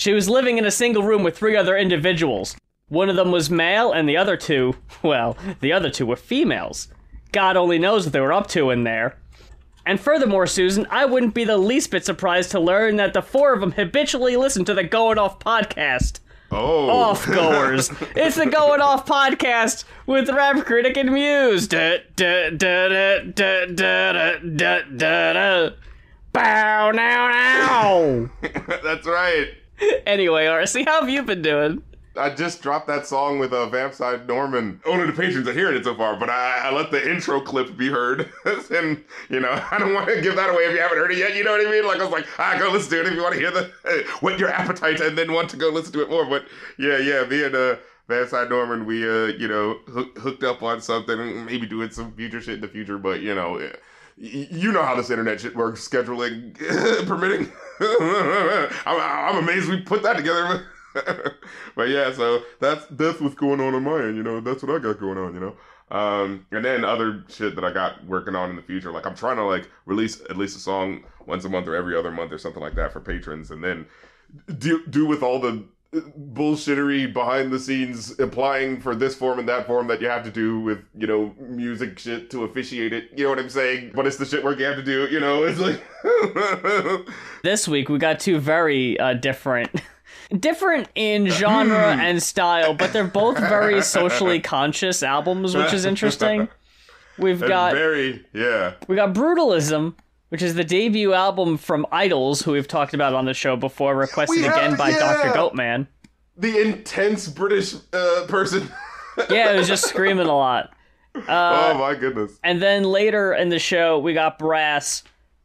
She was living in a single room with 3 other individuals. One of them was male, and the other 2 were females. God only knows what they were up to in there. And furthermore, Susan, I wouldn't be the least bit surprised to learn that the 4 of them habitually listen to the Goin Off podcast. Oh. Off-goers. It's the Goin Off podcast with rap critic and Mues. Bow now now. That's right. Anyway, RC, how have you been doing? I just dropped that song with Vampside Norman. Only the patrons are hearing it so far, but I let the intro clip be heard. And, I don't want to give that away if you haven't heard it yet, you know what I mean? Like, I was like, go listen to it if you want to hear whet your appetite and then want to go listen to it more. But, yeah, me and Vampside Norman, we, hooked up on something, maybe doing some future shit in the future, but, you know how this internet shit works, scheduling, permitting. I'm amazed we put that together. But yeah, so that's what's going on my end, that's what I got going on, and then other shit that I got working on in the future, like I'm trying to release at least a song once a month or every other month or something like that for patrons, and then do with all the bullshittery behind the scenes applying for this form and that form that you have to do with, music shit to officiate it, you know what I'm saying? But it's the shit work you have to do, it's like... This week we got 2 very different in genre and style, but they're both very socially conscious albums, which is interesting. We got Brutalism, which is the debut album from IDLES, who we've talked about on the show before, requested again by Dr. Goatman. The intense British person. Yeah, it was just screaming a lot. Oh my goodness. And then later in the show, we got Brass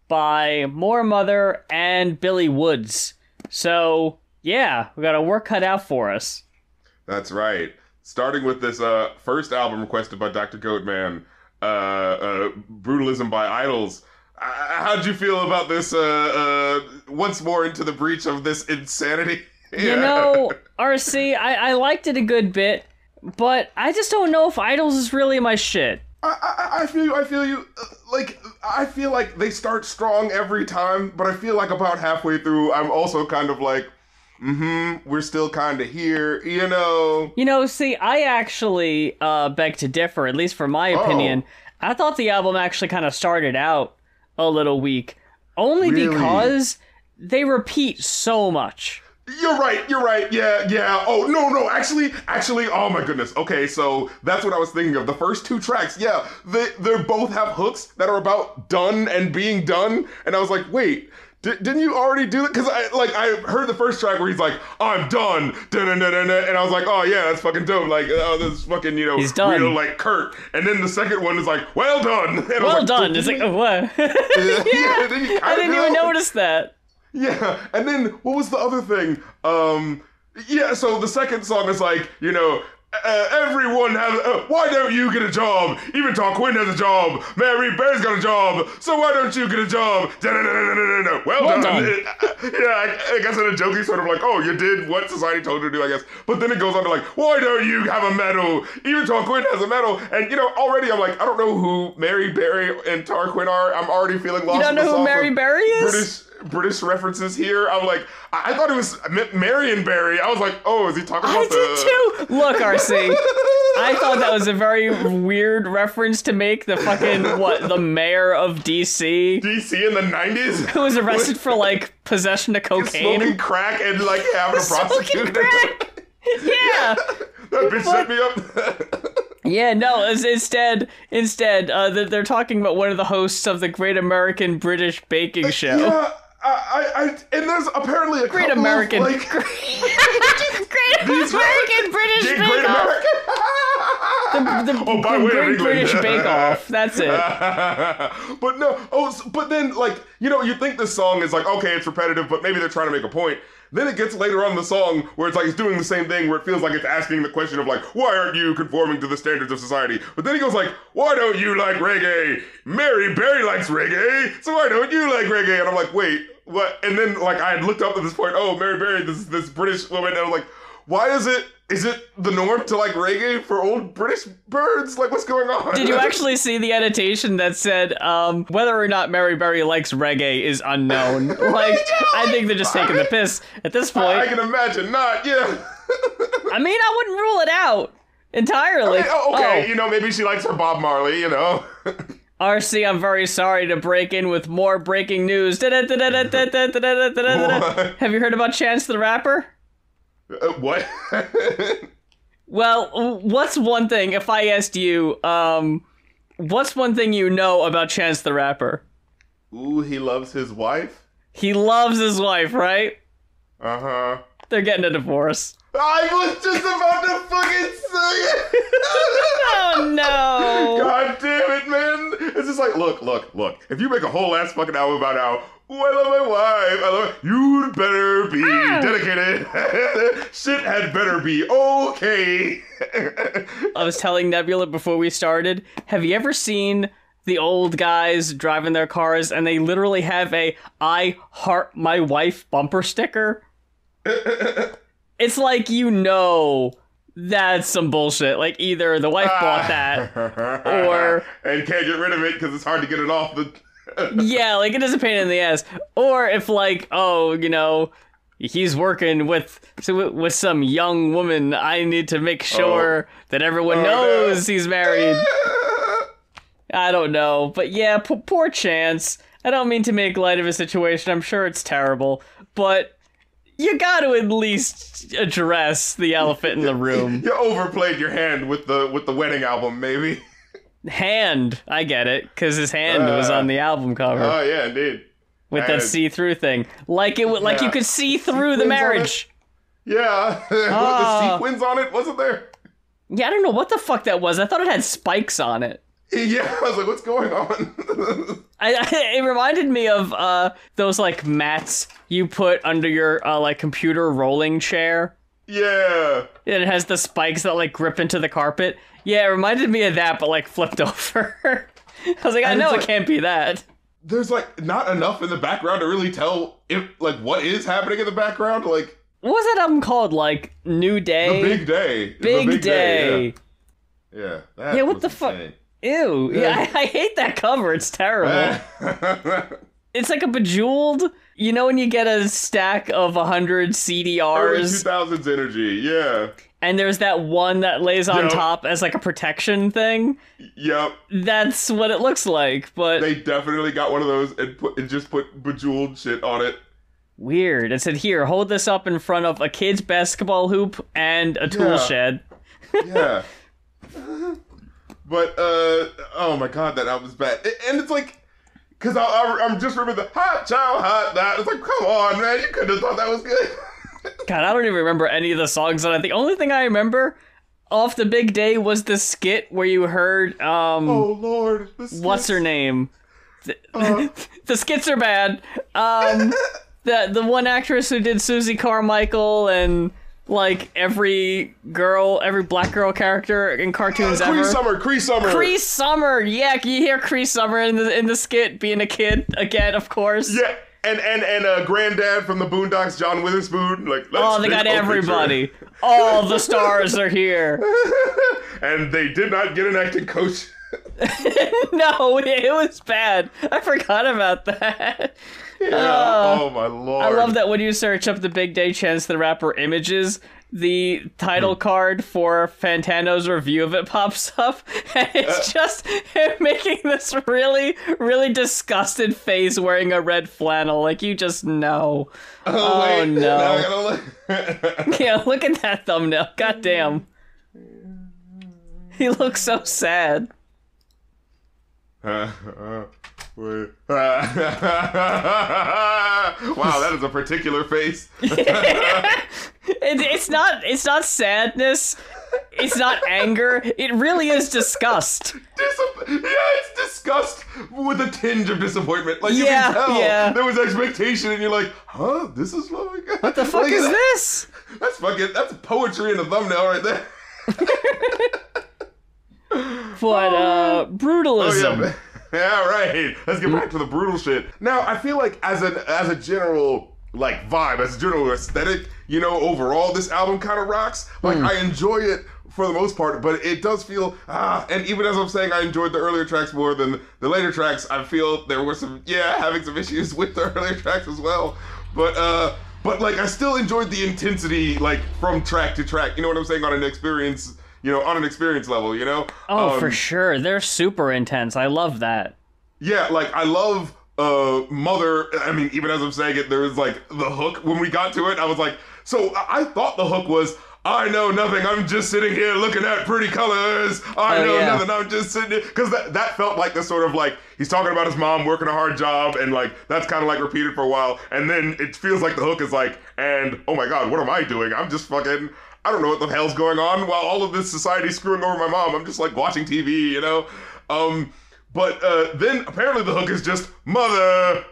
by Moor Mother and Billy Woods. So, yeah, we got a work cut out for us. That's right. Starting with this first album requested by Dr. Goatman, Brutalism by IDLES. How'd you feel about this once more into the breach of this insanity? Yeah. RC, I liked it a good bit, but I just don't know if IDLES is really my shit. I feel you. I feel like they start strong every time, but I feel like about halfway through, I'm also kind of like, we're still kind of here, see, I actually beg to differ, at least for my opinion. I thought the album actually kind of started out a little weak, only because they repeat so much. You're right, yeah. Oh, no, actually, oh my goodness. Okay, so that's what I was thinking of. The first 2 tracks, yeah, they both have hooks that are about done and being done, and I was like, wait, didn't you already do it? Because I heard the first track where he's like, I'm done, and I was like, oh yeah, that's fucking dope. Like, oh, this is fucking, he's done. Real, like, Kurt. And then the second one is like, well done. And well done. It's like, what? Yeah, I didn't even notice that. Yeah, and then what was the other thing? So the second song is like, everyone has, why don't you get a job? Even Quinn has a job. Mary Bear's got a job. So why don't you get a job? Well done. I guess in a jokey sort of like, oh, you did what society told you to do, I guess. But then it goes on to like, why don't you have a medal? Even Quinn has a medal. And, already I'm like, I don't know who Mary Berry and Quinn are. I'm already feeling lost. You don't know who Mary Berry is? British references here. I'm like, I thought it was Marion Barry. I was like, oh, is he talking about I did too. Look, RC, I thought that was a very weird reference to make. The fucking, the mayor of DC? DC in the 90s? Who was arrested for, possession of cocaine? Smoking crack and, having a prostitute. Crack. Yeah. That bitch set me up. Yeah, no, instead, they're talking about one of the hosts of the Great American British Baking Show. Yeah. And there's apparently a Great American, Great American British Bake Off. The Great British Bake Off. That's it. But no. But then you think this song is like, okay, it's repetitive, but maybe they're trying to make a point. Then it gets later on in the song where it's like it's doing the same thing, where it feels like it's asking the question of why aren't you conforming to the standards of society? But then he goes why don't you like reggae? Mary Berry likes reggae, so why don't you like reggae? And I'm like, wait, what? And then I had looked up at this point, oh, Mary Berry, this British woman, and I was like, why is it Is it the norm to like reggae for old British birds? Like, what's going on? Did you actually see the annotation that said, whether or not Mary Berry likes reggae is unknown? Like, I think they're just taking the piss at this point. I can imagine not, yeah. I mean, I wouldn't rule it out entirely. Okay, maybe she likes her Bob Marley, RC, I'm very sorry to break in with more breaking news. Have you heard about Chance the Rapper? What? Well, what's one thing, if I asked you, what's one thing you know about Chance the Rapper? Ooh, he loves his wife? He loves his wife, right? Uh-huh. They're getting a divorce. I was just about to fucking say it! Oh, no! God damn it, man! It's just like, look. If you make a whole ass fucking album about how, I love my wife, you'd better be dedicated. Shit had better be okay. I was telling Nebula before we started, have you ever seen the old guys driving their cars and they literally have a I heart my wife bumper sticker? It's like, that's some bullshit. Like, either the wife bought that, or... And can't get rid of it because it's hard to get it off the... Yeah, like, it is a pain in the ass. Or if, like, he's working with some young woman, I need to make sure that everyone knows he's married. I don't know. But yeah, poor Chance. I don't mean to make light of his situation. I'm sure it's terrible. But... you got to at least address the elephant in the room. You overplayed your hand with the wedding album, maybe. Hand, I get it, because his hand was on the album cover. Oh yeah, indeed. With that see-through thing, like you could see through the marriage. Yeah, with the sequins on it, wasn't there? Yeah, I don't know what the fuck that was. I thought it had spikes on it. Yeah, I was like, what's going on? It reminded me of those like mats you put under your like computer rolling chair. Yeah. And it has the spikes that like grip into the carpet. Yeah, it reminded me of that, but like flipped over. I was like, I know it can't be that. There's like not enough in the background to really tell if like what is happening in the background. Like, what was that album called? Like New Day? The Big Day. Big Day. Yeah. Yeah, what the fuck? Ew. Yeah, I hate that cover. It's terrible. It's like a Bejeweled. You know when you get a stack of 100 CDRs? Early 2000s energy, yeah. And there's that one that lays on top as like a protection thing? Yep. That's what it looks like, but... They definitely got one of those and just put Bejeweled shit on it. Weird. It said, here, hold this up in front of a kid's basketball hoop and a tool shed. Yeah. But, oh my god, that album's bad. And it's like, because I'm just remembering the hot child, hot that. It's like, come on, man, you could have thought that was good. God, I don't even remember any of the songs on it. The only thing I remember off the Big Day was the skit where you heard, oh lord, what's her name? The skits are bad. The one actress who did Susie Carmichael and... like every black girl character in cartoons ever. Cree Summer. Yeah, can you hear Cree Summer in the skit being a kid again? Of course. Yeah, and Granddad from the Boondocks, John Witherspoon. Like, they got everybody. All the stars are here. And they did not get an acting coach. No, it was bad. I forgot about that. Yeah. Oh my lord. I love that when you search up the Big Day Chance the Rapper images, the title card for Fantano's review of it pops up, and it's just him making this really, really disgusted face wearing a red flannel. Like, you just know. Oh no. Yeah, look at that thumbnail. God damn. He looks so sad. Wow, that is a particular face. It's not sadness. It's not anger. It really is disgust. It's disgust with a tinge of disappointment. Like, you can tell there was expectation, and you're like, huh? This is what we got? What the fuck is this? That's poetry in the thumbnail right there. But, brutalism. Oh, yeah, right. Let's get back to the brutal shit. Now, I feel like as a general like vibe, as a general aesthetic, you know, overall this album kind of rocks. Like I enjoy it for the most part, but it does feel and even as I'm saying I enjoyed the earlier tracks more than the later tracks, I feel there were some having some issues with the earlier tracks as well. But like I still enjoyed the intensity like from track to track, you know what I'm saying, on an experience, you know, on an experience level, you know? Oh, for sure. They're super intense. I love that. Yeah, like I love Mother. I mean, even as I'm saying it, there was like the hook when we got to it. I was like, so I thought the hook was, I know nothing, I'm just sitting here looking at pretty colors. I know nothing, I'm just sitting here. Because that felt like the sort of like, he's talking about his mom working a hard job, and like, that's kind of like repeated for a while. And then it feels like the hook is like, and oh my God, what am I doing? I'm just fucking, I don't know what the hell's going on while all of this society's screwing over my mom. I'm just like watching TV, you know? But then apparently the hook is just, mother,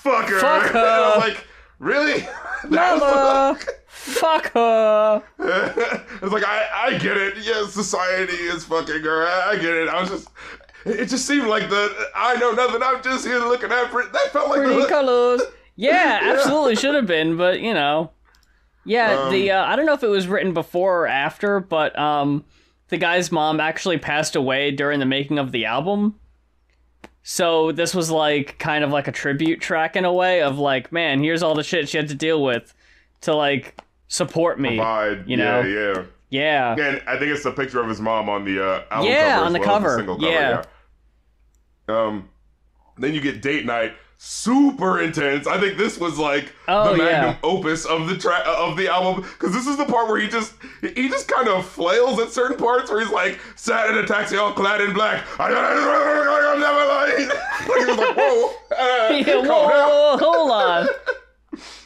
fucker. Fuck her. And I was like, really? Mother, fuck her. It's like, I get it. Yeah, society is fucking her. I get it. I was just, it just seemed like I know nothing. I'm just here looking at that felt like pretty colors. Yeah, absolutely should have been, but you know. Yeah, I don't know if it was written before or after, but the guy's mom actually passed away during the making of the album. So this was like kind of like a tribute track in a way of like, man, here's all the shit she had to deal with to like support me. Provide, you know? Yeah. And I think it's a picture of his mom on the album cover. Yeah, on the cover. The single cover. Yeah. Then you get Date Night. Super intense. I think this was like the magnum opus of the album, because this is the part where he just kind of flails at certain parts where he's like sat in a taxi all clad in black. I'm never lying. Like he was like, whoa, whoa, hold on.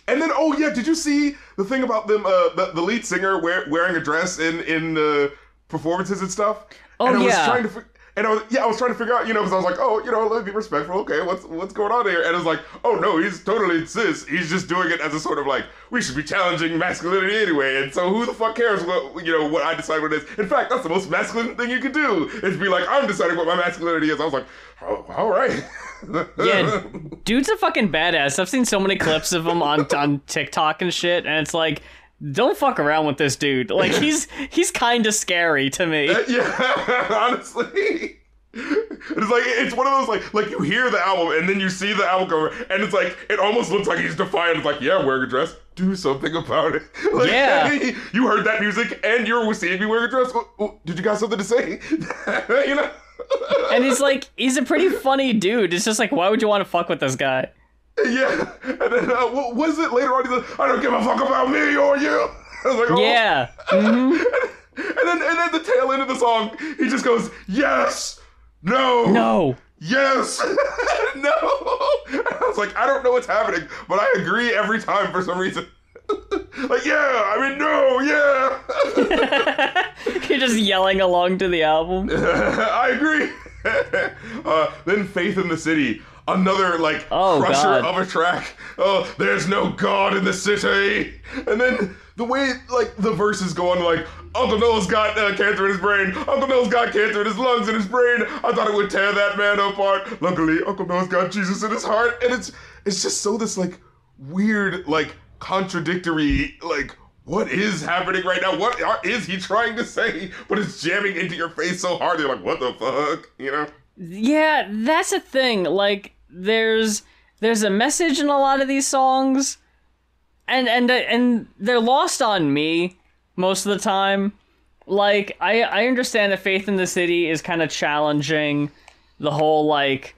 And then did you see the thing about them? The lead singer wearing a dress in the performances and stuff. Oh, and I was trying to figure out, you know, because I was like, oh, you know, let me be respectful. Okay, what's going on here? And it's like, oh no, he's totally cis. He's just doing it as a sort of like, we should be challenging masculinity anyway. And so who the fuck cares what I decide what it is? In fact, that's the most masculine thing you could do, is be like, I'm deciding what my masculinity is. I was like, oh, all right. Yeah, dude's a fucking badass. I've seen so many clips of him on TikTok and shit, and it's like, don't fuck around with this dude. Like, he's kind of scary to me. Yeah, honestly. It's one of those, like you hear the album, and then you see the album cover, and it's like, it almost looks like he's defiant. It's like, yeah, wearing a dress, do something about it. Like, yeah. Hey, you heard that music, and you're seeing me wearing a dress. Did you got something to say? You know? And he's a pretty funny dude. It's just like, why would you want to fuck with this guy? Yeah, and then what was it later on? He's like, I don't give a fuck about me or you. I was like, oh. Yeah. Mm-hmm. And then the tail end of the song, he just goes, yes, no, yes, no. And I was like, I don't know what's happening, but I agree every time for some reason. Like, yeah, I mean, no, yeah. You're just yelling along to the album. I agree. Then Faith in the City. Another, like, crusher of a track. Oh, there's no God in the city. And then the way, like, the verses go on, like, Uncle Noel's got cancer in his brain. Uncle Noel's got cancer in his lungs and his brain. I thought it would tear that man apart. Luckily, Uncle Noel's got Jesus in his heart. And it's just so this, like, weird, like, contradictory, like, what is happening right now? What is he trying to say? But it's jamming into your face so hard. You're like, what the fuck? You know? Yeah, that's a thing. Like, there's a message in a lot of these songs, and they're lost on me most of the time. Like, I understand that Faith in the City is kind of challenging the whole, like,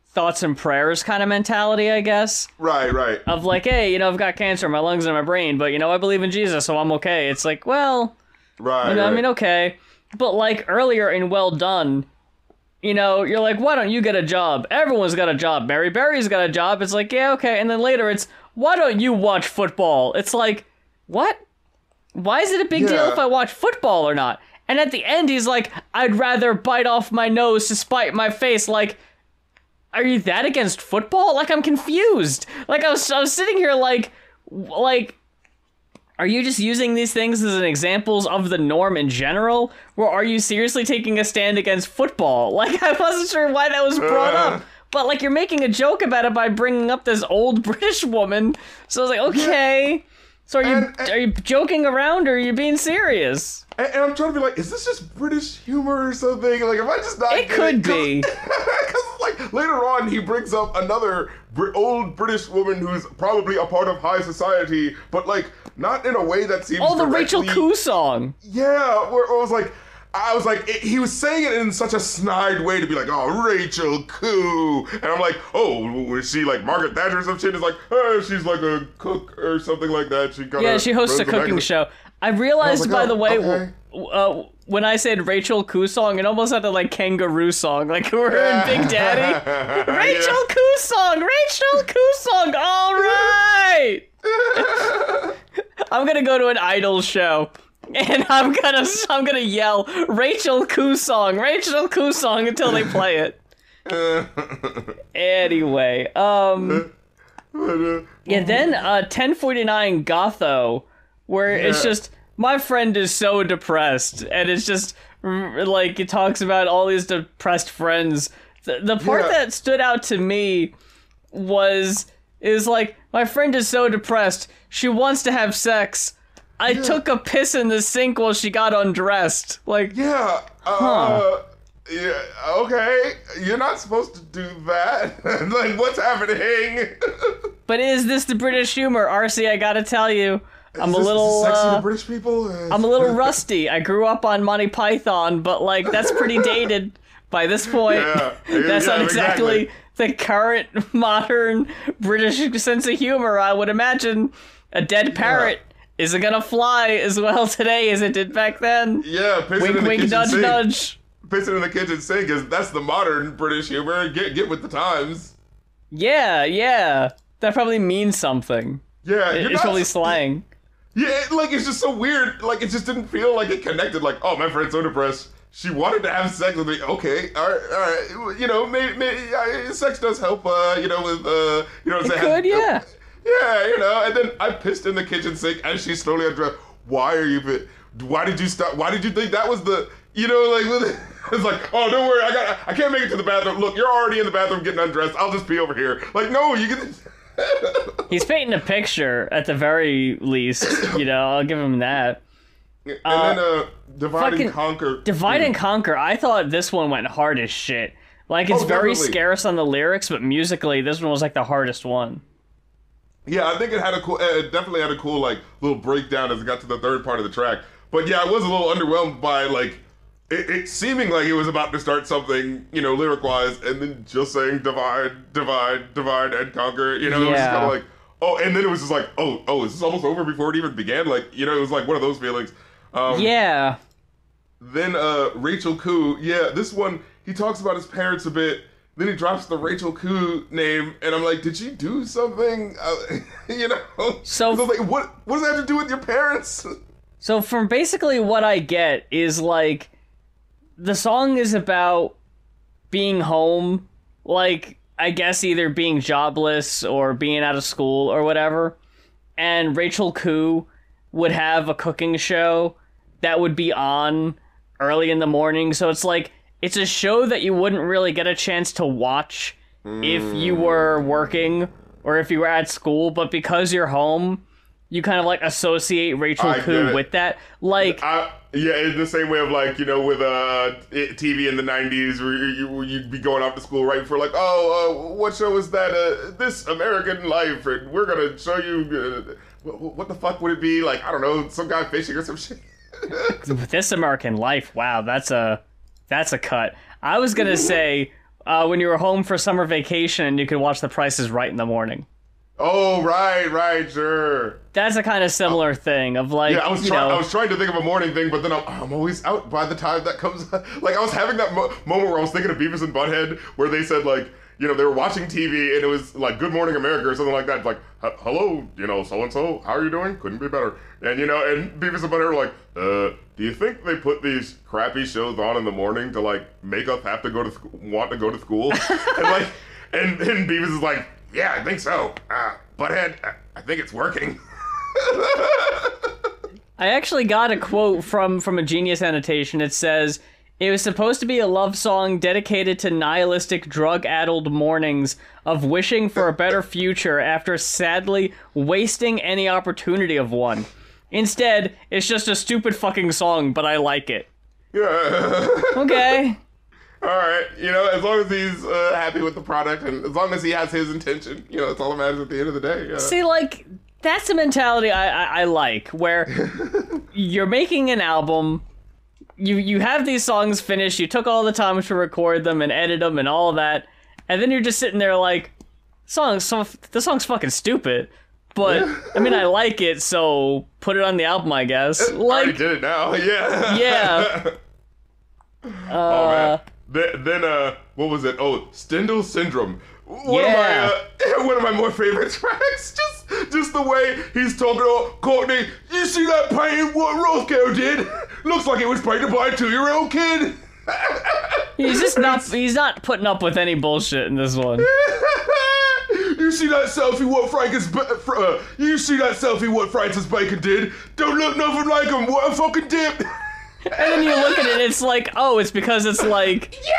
thoughts and prayers kind of mentality, I guess. Right. Of like, hey, you know, I've got cancer in my lungs and my brain, but, you know, I believe in Jesus, so I'm okay. It's like, well, right. You know, I mean, okay. But, like, earlier in Well Done, you know, you're like, why don't you get a job? Everyone's got a job. Mary Berry's got a job. It's like, yeah, okay. And then later it's, why don't you watch football? It's like, what? Why is it a big deal if I watch football or not? And at the end, he's like, I'd rather bite off my nose to spite my face. Like, are you that against football? Like, I'm confused. Like, I was sitting here like, are you just using these things as an examples of the norm in general? Or are you seriously taking a stand against football? Like, I wasn't sure why that was brought up. but like you're making a joke about it by bringing up this old British woman. So I was like, okay. Yeah. So are you joking around or are you being serious? And I'm trying to be like, is this just British humor or something? Like, am I just not? It could be. Because like later on, he brings up another old British woman who's probably a part of high society, but like not in a way that seems. Oh, the directly... Rachel Koo song. Yeah, where I was like, he was saying it in such a snide way to be like, oh, Rachel Koo. And I'm like, oh, is she like Margaret Thatcher or some shit? It's like, oh, she's like a cook or something like that. She hosts a cooking show. I realized, by the way, okay. When I said Rachel Koo song, it almost sounded like Kangaroo song. Like we're in Big Daddy. Rachel Koo song! Rachel Koo song! All right! I'm gonna go to an IDLES show. And I'm gonna yell Rachel Koo song until they play it. Anyway, yeah. Then 1049 Gotho, where it's just my friend is so depressed, and it's just like it talks about all these depressed friends. The part that stood out to me is like my friend is so depressed, she wants to have sex. I took a piss in the sink while she got undressed. Like, yeah, okay, you're not supposed to do that. Like, what's happening? But is this the British humor, RC? I gotta tell you, I'm a little sexy to British people. I'm a little rusty. I grew up on Monty Python, but like that's pretty dated by this point. That's not exactly the current modern British sense of humor. I would imagine a dead parrot. Isn't gonna fly as well today as it did back then. Yeah, wink, wink, nudge, nudge. Pissing in the kitchen sink that's the modern British humor. Get with the times. Yeah. That probably means something. Yeah, it's probably slang. Yeah, like it's just so weird. Like it just didn't feel like it connected. Like, oh, my friend's so depressed. She wanted to have sex with me. Okay, all right. You know, maybe sex does help. You know, with you know, it could, yeah. Yeah, you know, and then I pissed in the kitchen sink as she slowly undressed. Why did you stop? Why did you think that was the, you know, like, it's like, oh, don't worry, I can't make it to the bathroom. Look, you're already in the bathroom getting undressed. I'll just pee over here. Like, no, you can. He's painting a picture at the very least, you know, I'll give him that. And then, Divide and Conquer. Divide and Conquer, I thought this one went hard as shit. Like, it's very scarce on the lyrics, but musically, this one was like the hardest one. Yeah, I think it definitely had a cool, like, little breakdown as it got to the third part of the track. But yeah, I was a little underwhelmed by, like, it seeming like it was about to start something, you know, lyric-wise, and then just saying divide, and conquer, you know, it was just kind of like, oh, and then it was just like, oh, is this almost over before it even began? Like, you know, it was like one of those feelings. Yeah. Then Rachel Koo, this one, he talks about his parents a bit. Then he drops the Rachel Koo name, and I'm like, did she do something? You know? So like, what does that have to do with your parents? So from basically what I get is, like, the song is about being home, like, I guess either being jobless or being out of school or whatever, and Rachel Koo would have a cooking show that would be on early in the morning, so it's like, it's a show that you wouldn't really get a chance to watch if you were working or if you were at school, but because you're home, you kind of like associate Rachel Koo with that. Like, in the same way of like, you know, with TV in the 90s where you'd be going off to school right before like, what show is that? This American Life, and we're going to show you, what the fuck would it be? Like, I don't know, some guy fishing or some shit. This American Life, wow, that's a cut. I was gonna say, when you were home for summer vacation, you could watch The Price is Right in the morning. Oh, right, sure. That's a kind of similar thing of like, I was trying to think of a morning thing, but then I'm always out by the time that comes. Like, I was having that moment where I was thinking of Beavis and Butthead, where they said like, you know, they were watching TV and it was like Good Morning America or something like that. It's like, hello, you know, so-and-so, how are you doing? Couldn't be better. And, you know, and Beavis and Butthead were like, do you think they put these crappy shows on in the morning to, like, make us have to want to go to school? And, like, and Beavis is like, yeah, I think so. Butthead, I think it's working. I actually got a quote from a Genius annotation. It says, It was supposed to be a love song dedicated to nihilistic, drug-addled mornings of wishing for a better future after sadly wasting any opportunity of one. Instead, it's just a stupid fucking song, but I like it. Yeah. Okay. Alright, as long as he's happy with the product and as long as he has his intention, that's all that matters at the end of the day. Yeah. See, that's a mentality I like, where you're making an album, you have these songs finished, you took all the time to record them and edit them and all that, and then you're just sitting there like, the song's fucking stupid. But, I mean, I like it, so put it on the album, I guess. I already did it now, yeah. Yeah. Oh, man. Then, what was it? Oh, Stendhal Syndrome. One of my more favorite tracks. Just the way he's talking to Courtney. You see that painting what Rothko did? Looks like it was painted by a 2-year-old kid. He's not putting up with any bullshit in this one. You see that selfie what Francis Bacon did? Don't look nothing like him. What a fucking dip. And then you look at it, it's like, oh, it's because it's like... Yeah!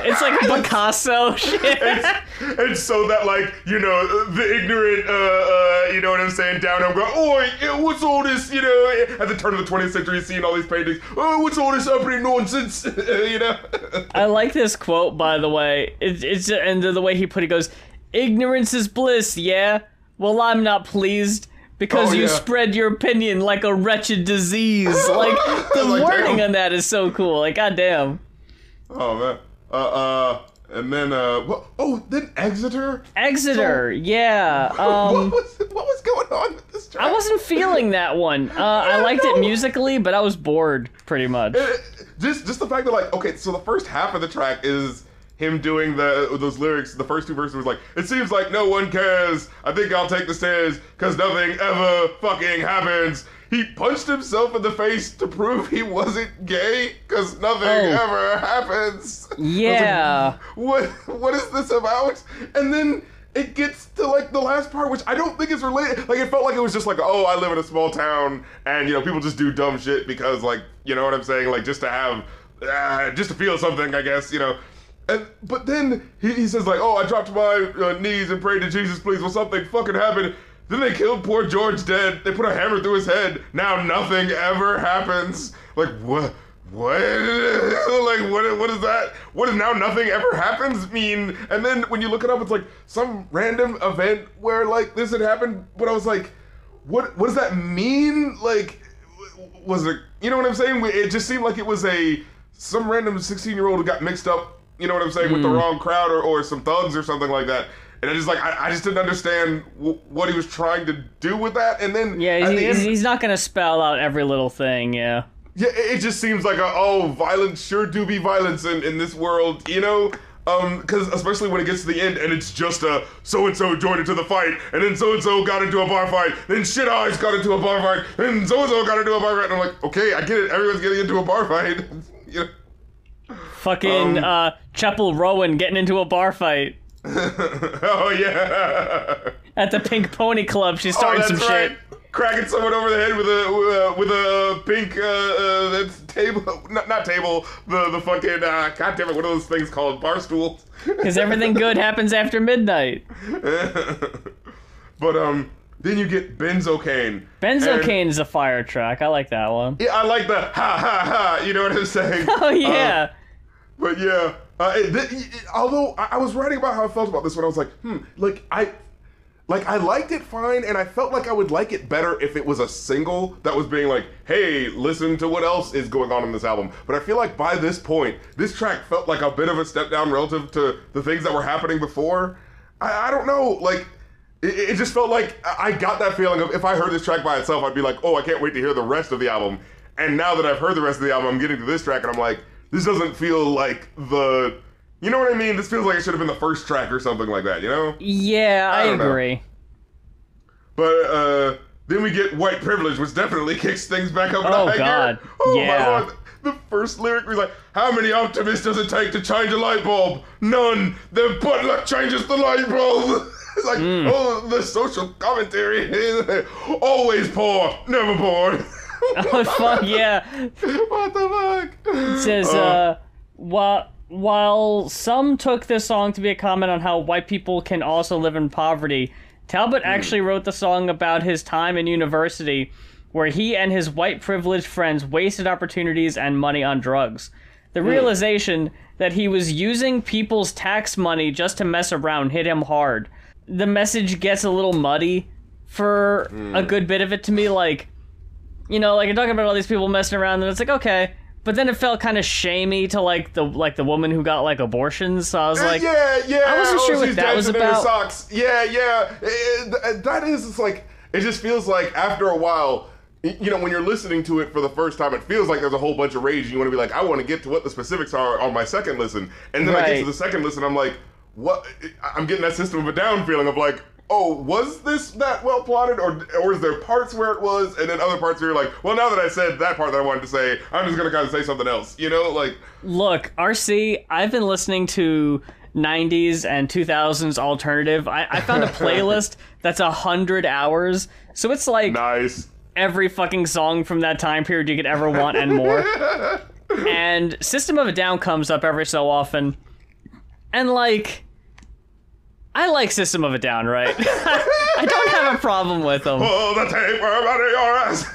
It's like Picasso shit. And so that, the ignorant, you know what I'm saying, down I'm going, oi, what's all this, at the turn of the 20th century, seeing all these paintings, oh, what's all this uppity nonsense, I like this quote, by the way. It's and the way he put it goes, ignorance is bliss, yeah? Well, I'm not pleased. Because you spread your opinion like a wretched disease. Like, the wording on that is so cool. Like, goddamn. Oh, man. And then, then Exeter? Exeter, yeah. What was going on with this track? I wasn't feeling that one. I liked it musically, but I was bored, pretty much. Just the fact that, so the first half of the track is him doing those lyrics. The first two verses was like, it seems like no one cares. I think I'll take the stairs, cause nothing ever fucking happens. He punched himself in the face to prove he wasn't gay, cause nothing ever happens. Yeah. Like, what is this about? And then it gets to the last part, which I don't think is related. It felt like it was just I live in a small town and people just do dumb shit because you know what I'm saying? Just to have, just to feel something, I guess, But then he says I dropped to my knees and prayed to Jesus, please, will something fucking happen. Then they killed poor George dead. They put a hammer through his head. Now nothing ever happens. What? What? What is that? What does now nothing ever happens mean? And then when you look it up, it's some random event where this had happened. But I was like, what does that mean? Was it, you know what I'm saying? It just seemed like it was some random 16-year-old who got mixed up, you know what I'm saying, with the wrong crowd or some thugs or something like that. And I just I just didn't understand what he was trying to do with that. And then he's not gonna spell out every little thing. Yeah. Yeah, it just seems like violence sure do be violence in this world, because especially when it gets to the end and it's just so-and-so joined into the fight, and then so-and-so got into a bar fight, then shit eyes got into a bar fight, and so-and-so got into a bar fight, and I'm like, okay, I get it, everyone's getting into a bar fight, Fucking Chapel Rowan getting into a bar fight. Oh yeah. At the Pink Pony Club, she's starting some shit. Cracking someone over the head with a pink that's table, not table, the fucking god damn it, what are those things called? Bar stools. Because everything good happens after midnight. But then you get Benzocaine. Benzocaine is a fire track. I like that one. Yeah, I like the ha ha ha. You know what I'm saying? Oh yeah. But yeah, although I was writing about how I felt about this one, I was like, I liked it fine, and I felt like I would like it better if it was a single that was being hey, listen to what else is going on in this album. But I feel like by this point, this track felt like a bit of a step down relative to the things that were happening before. I don't know, it just felt like I got that feeling of if I heard this track by itself, I'd be like, oh, I can't wait to hear the rest of the album. And now that I've heard the rest of the album, I'm getting to this track, and I'm like, this doesn't feel like you know what I mean? This feels like it should have been the first track or something like that, Yeah, I agree. Know. But then we get White Privilege, which definitely kicks things back up in a high God. gear. Oh yeah. my Lord. The first lyric was how many optimists does it take to change a light bulb? None. The butler changes the light bulb. It's the social commentary. Always poor, never bored. Oh, fuck, yeah. What the fuck? It says, while some took this song to be a comment on how white people can also live in poverty, Talbot actually wrote the song about his time in university, where he and his white privileged friends wasted opportunities and money on drugs. The realization that he was using people's tax money just to mess around hit him hard. The message gets a little muddy for a good bit of it to me, like, you know, like, you're talking about all these people messing around, and it's like, okay, but then it felt kind of shamey to, like the woman who got, like, abortions, so I was like, I wasn't sure what that was about. Socks. Yeah. That is, it's like, it just feels like after a while, you know, when you're listening to it for the first time, it feels like there's a whole bunch of rage, and you want to be like, I want to get to what the specifics are on my second listen, and then I get to the second listen, I'm like, what? I'm getting that System of a Down feeling of like, oh, was this that well plotted, or is there parts where it was, and then other parts where you're like, well, now that I said that part that I wanted to say, I'm just gonna kind of say something else, you know, like. Look, RC, I've been listening to 90s and 2000s alternative. I found a playlist that's 100 hours, so it's like nice. Every fucking song from that time period you could ever want and more. And System of a Down comes up every so often, and like, I like System of a Down, right? I don't have a problem with them. Pull the tape out of your ass.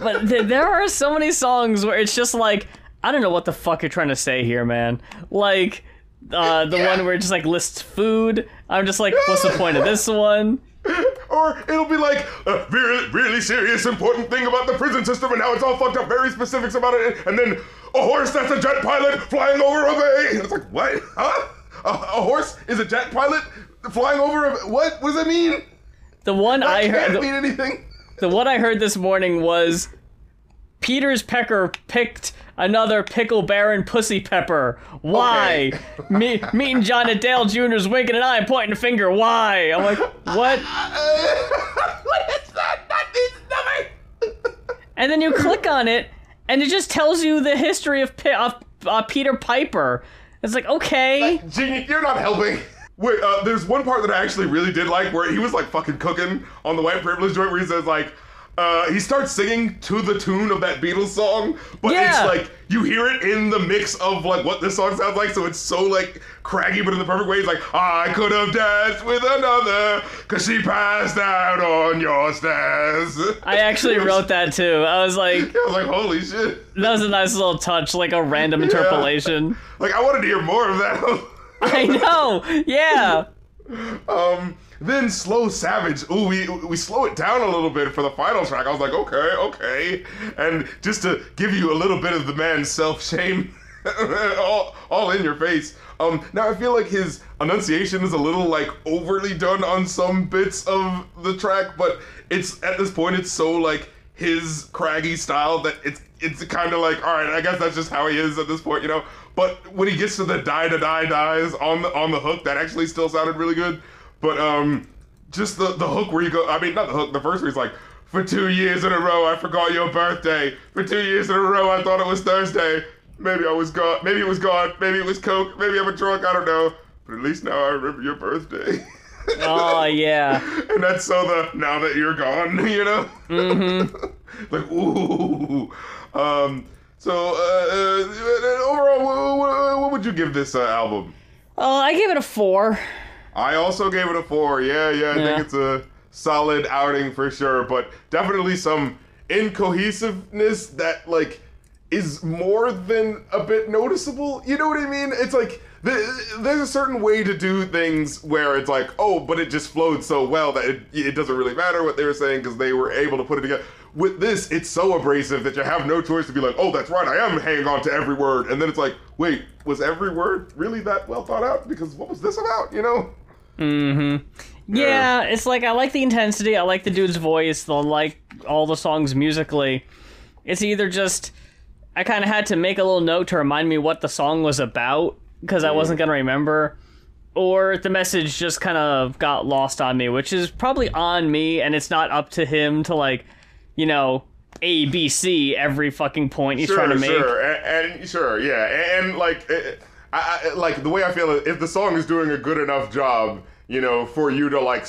But there are so many songs where it's just like, I don't know what the fuck you're trying to say here, man. Like, the one where it just like lists food. I'm just like, what's the point of this one? Or it'll be like, a really, really serious, important thing about the prison system and how it's all fucked up, very specifics about it, and then a horse that's a jet pilot flying over a bay. And it's like, what? Huh? A horse is a jet pilot flying over a... What? What does that mean? The one that I heard... Can't mean anything. The one I heard this morning was Peter's Pecker picked another Pickle Baron Pussy Pepper. Why? Okay. Meeting John at Dale Jr.'s winking an eye and pointing a finger. Why? I'm like, what? What is that? That means nothing. And then you click on it, and it just tells you the history of Peter Piper. It's like, okay. Genie, you're not helping. Wait, there's one part that I actually really did like where he was like fucking cooking on the white privilege joint where he says like, he starts singing to the tune of that Beatles song, but it's like, you hear it in the mix of like what this song sounds like, so it's so like craggy but in the perfect way. He's like, I could have danced with another, cause she passed out on your stairs. I actually wrote that too. I was like, holy shit. That was a nice little touch, like a random interpolation. Like, I wanted to hear more of that. I know, yeah. Then Slow Savage, ooh, we slow it down a little bit for the final track. I was like, okay. And just to give you a little bit of the man's self-shame, all in your face. Now I feel like his enunciation is a little like overly done on some bits of the track, but it's, at this point, it's so like his craggy style that it's kind of like, all right, I guess that's just how he is at this point, you know? But when he gets to the die to die dies on the hook, that actually still sounded really good. But just the hook where you go, I mean, not the hook, the verse where he's like, for 2 years in a row, I forgot your birthday. For 2 years in a row, I thought it was Thursday. Maybe I was gone. Maybe it was God. Maybe it was Coke. Maybe I'm a drunk. I don't know. But at least now I remember your birthday. Oh, yeah. And that's so now that you're gone, you know? Mm-hmm. Like, ooh. So, overall, what would you give this album? I gave it a 4. I also gave it a 4. Yeah. I think it's a solid outing for sure, but definitely some incohesiveness that, like, is more than a bit noticeable. You know what I mean? It's like, there's a certain way to do things where it's like, oh, but it just flowed so well that it doesn't really matter what they were saying because they were able to put it together. With this, it's so abrasive that you have no choice to be like, oh, that's right, I am hanging on to every word. And then it's like, wait, was every word really that well thought out? Because what was this about, you know? Mm-hmm. Yeah, it's like, I like the intensity, I like the dude's voice, I like all the songs musically. It's either just, I kind of had to make a little note to remind me what the song was about, because I wasn't going to remember, or the message just kind of got lost on me, which is probably on me, and it's not up to him to, like, you know, A, B, C every fucking point he's trying to make. Sure, yeah. And like, I like, the way I feel is if the song is doing a good enough job, you know, for you to like,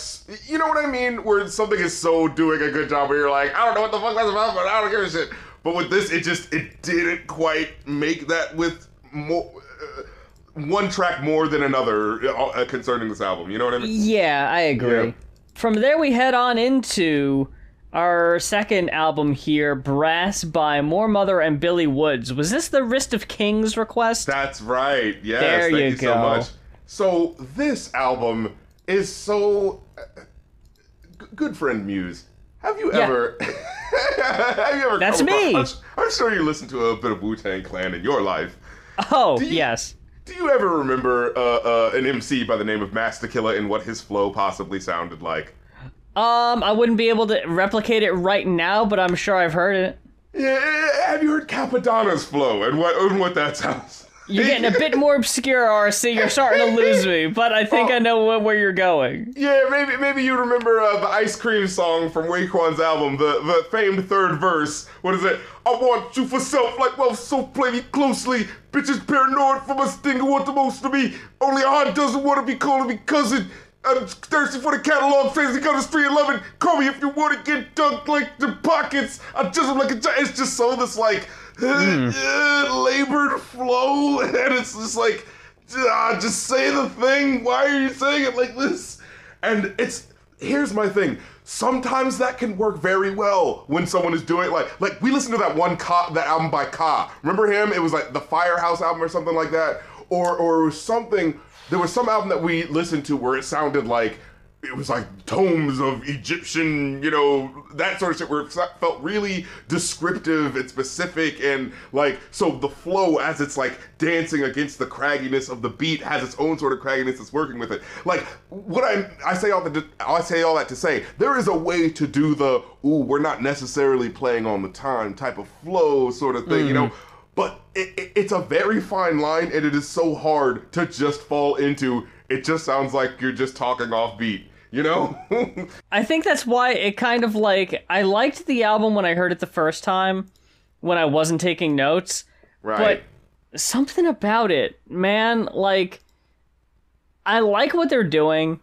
you know what I mean? Where something is so doing a good job where you're like, I don't know what the fuck that's about, but I don't give a shit. But with this, it didn't quite make that with more, one track more than another concerning this album. You know what I mean? Yeah, I agree. Yeah. From there, we head on into our second album here, Brass by Moor Mother and Billy Woods. Was this the Wrist of Kings request? That's right. Yes. There Thank you you go. so much. So this album is so good friend Mues. Have you ever That's come me. Across, I'm sure you listen to a bit of Wu-Tang Clan in your life. Oh, yes. Do you ever remember an MC by the name of Master Killer and what his flow possibly sounded like? I wouldn't be able to replicate it right now, but I'm sure I've heard it. Yeah, have you heard Capadonna's flow and what that sounds? You're getting a bit more obscure, RC. You're starting to lose me, but I think I know where you're going. Yeah, maybe you remember the Ice Cream song from Raekwon's album, the famed third verse. What is it? I want you for self like wealth, so play me closely. Bitches paranoid for my sting and want the most of me. Only a heart doesn't want to be calling me cousin. I'm thirsty for the catalog, fancy got a 311. Call me if you want to get dunked like the pockets. I just like it's just so this like labored flow, and it's just like just say the thing. Why are you saying it like this? And here's my thing. Sometimes that can work very well when someone is doing like we listened to that that album by Ka. Remember him? It was like the Firehouse album or something like that, or something. There was some album that we listened to where it sounded like it was like tomes of Egyptian, you know, that sort of shit where it felt really descriptive and specific, and like, so the flow as it's like dancing against the cragginess of the beat has its own sort of cragginess that's working with it. Like, what I say all that to say, there is a way to do the, ooh, we're not necessarily playing on the time type of flow sort of thing, you know? But it's a very fine line, and it is so hard to just fall into, it just sounds like you're just talking off beat, you know? I think that's why it kind of like, I liked the album when I heard it the first time, when I wasn't taking notes. Right. But something about it, man, like, I like what they're doing.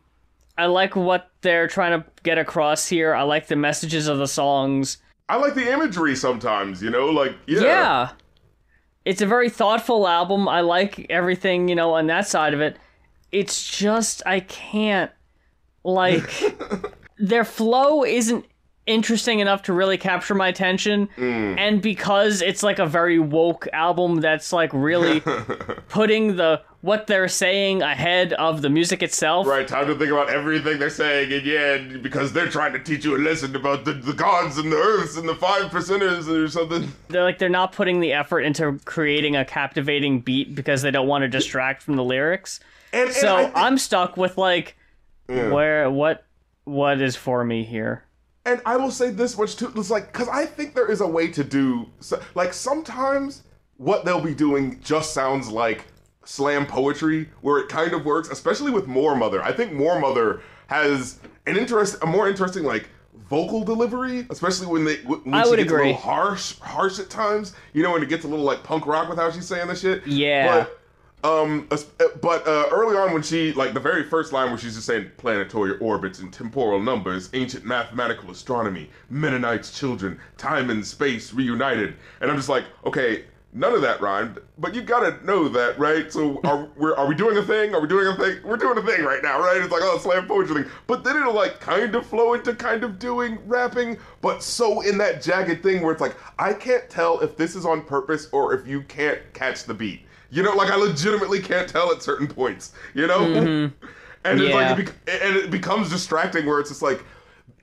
I like what they're trying to get across here. I like the messages of the songs. I like the imagery sometimes, you know? Like, Yeah. It's a very thoughtful album. I like everything, you know, on that side of it. It's just, I can't, like, their flow isn't interesting enough to really capture my attention. And because it's like a very woke album that's like really putting what they're saying ahead of the music itself. Right, time to think about everything they're saying, and yeah, because they're trying to teach you a lesson about the gods and the earths and the 5%ers or something. They're not putting the effort into creating a captivating beat because they don't want to distract from the lyrics. And I'm stuck with like, what is for me here? And I will say this much too, it's like, because I think there is a way to do, like sometimes what they'll be doing just sounds like slam poetry, where it kind of works, especially with Moor Mother. I think Moor Mother has a more interesting like vocal delivery, especially when she gets a little harsh at times, you know, when it gets a little like punk rock with how she's saying this shit. Yeah. But early on when she, like the very first line where she's just saying planetary orbits and temporal numbers, ancient mathematical astronomy, Mennonites children, time and space reunited. And I'm just like, okay, none of that rhymed, but you gotta know that, right? So are we doing a thing? Are we doing a thing? We're doing a thing right now, right? It's like, oh, slam poetry thing. But then it'll like kind of flow into kind of doing rapping, but so in that jagged thing where it's like, I can't tell if this is on purpose or if you can't catch the beat. You know, like I legitimately can't tell at certain points, you know? And it's like, it becomes distracting where it's just like,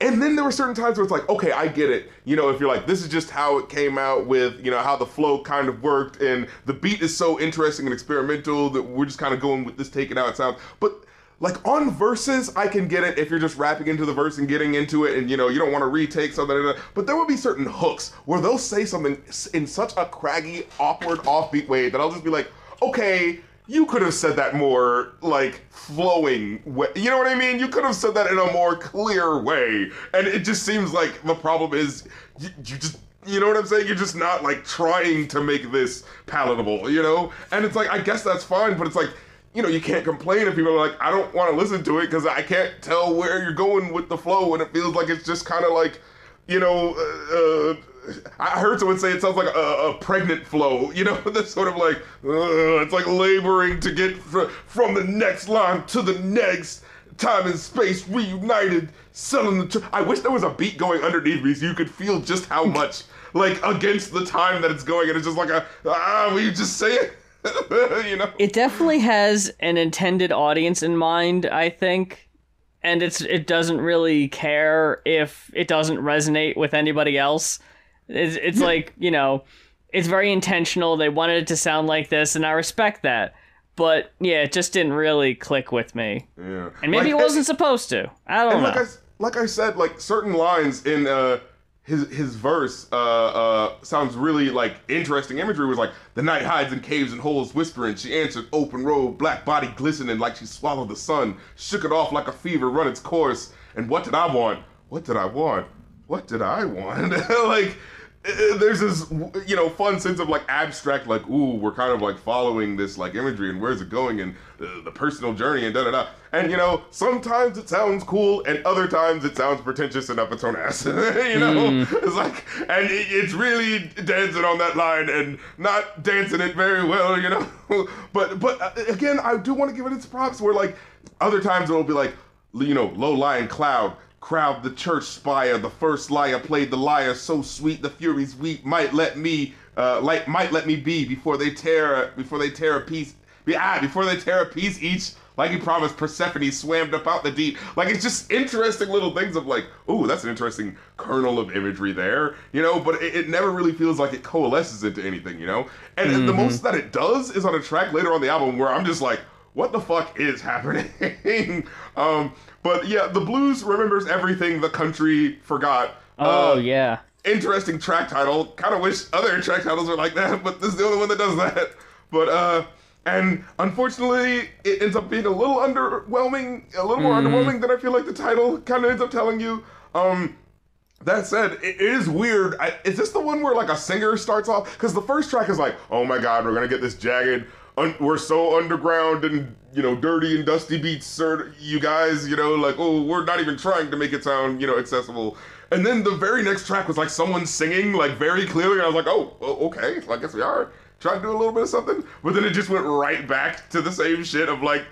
and then there were certain times where it's like, okay, I get it. You know, if you're like, this is just how it came out with, you know, how the flow kind of worked, and the beat is so interesting and experimental that we're just kind of going with this, taking out sound. But like on verses, I can get it if you're just rapping into the verse and getting into it and, you know, you don't want to retake something. But there will be certain hooks where they'll say something in such a craggy, awkward, offbeat way that I'll just be like, okay, you could have said that more, like, flowing way. You know what I mean? You could have said that in a more clear way. And it just seems like the problem is you just, you know what I'm saying? You're just not, like, trying to make this palatable, you know? And it's like, I guess that's fine, but it's like, you know, you can't complain if people are like, I don't want to listen to it because I can't tell where you're going with the flow, and it feels like it's just kind of like, you know, I heard someone say it sounds like a pregnant flow, you know, that's sort of like, it's like laboring to get from the next line to the next, time and space reunited, selling the I wish there was a beat going underneath me so you could feel just how much, like, against the time that it's going, and it's just like will you just say it? You know? It definitely has an intended audience in mind, I think, and it doesn't really care if it doesn't resonate with anybody else. It's like, you know, it's very intentional. They wanted it to sound like this, and I respect that. But yeah, it just didn't really click with me. Yeah, and maybe it wasn't supposed to. I don't know. Like I said, like certain lines in his verse sounds really like interesting imagery. Was like, the night hides in caves and holes whispering. She answered, open road, black body glistening like she swallowed the sun. Shook it off like a fever, run its course. And what did I want? What did I want? What did I want? Like, there's this, you know, fun sense of like abstract, like, ooh, we're kind of like following this like imagery and where's it going and the personal journey and da-da-da. And, you know, sometimes it sounds cool and other times it sounds pretentious and up its own ass. You know, it's like, and it's really dancing on that line and not dancing it very well, you know. But again, I do want to give it its props where like other times it'll be like, you know, low-lying crowd the church spire, the first liar played the lyre so sweet the furies weep might let me be before they tear a piece each, like he promised Persephone swam up out the deep. Like, it's just interesting little things of like, ooh, that's an interesting kernel of imagery there, you know, but it never really feels like it coalesces into anything, you know. And the most that it does is on a track later on the album where I'm just like, what the fuck is happening? But yeah, the blues remembers everything the country forgot. Oh, yeah. Interesting track title. Kind of wish other track titles were like that, but this is the only one that does that. But, and unfortunately, it ends up being a little underwhelming, a little more underwhelming than I feel like the title kind of ends up telling you. That said, it is weird. Is this the one where like a singer starts off? Because the first track is like, oh my God, we're going to get this jagged, we're so underground and, you know, dirty and dusty beats, sir, you guys, you know, like, oh, we're not even trying to make it sound, you know, accessible. And then the very next track was like someone singing like very clearly. And I was like, oh, okay, so I guess we are trying to do a little bit of something. But then it just went right back to the same shit of like,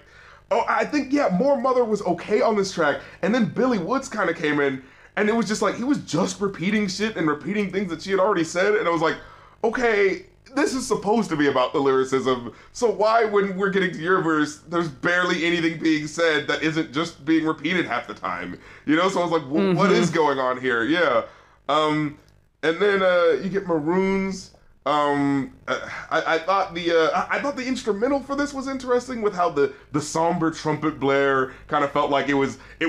oh, I think, yeah, More Mother was okay on this track. And then Billy Woods kind of came in and it was just like, he was just repeating shit and repeating things that she had already said. And I was like, okay, this is supposed to be about the lyricism, so why, when we're getting to your verse, there's barely anything being said that isn't just being repeated half the time? You know, so I was like, what is going on here? Yeah. And then you get Maroons. I thought the instrumental for this was interesting with how the somber trumpet blare kind of felt like it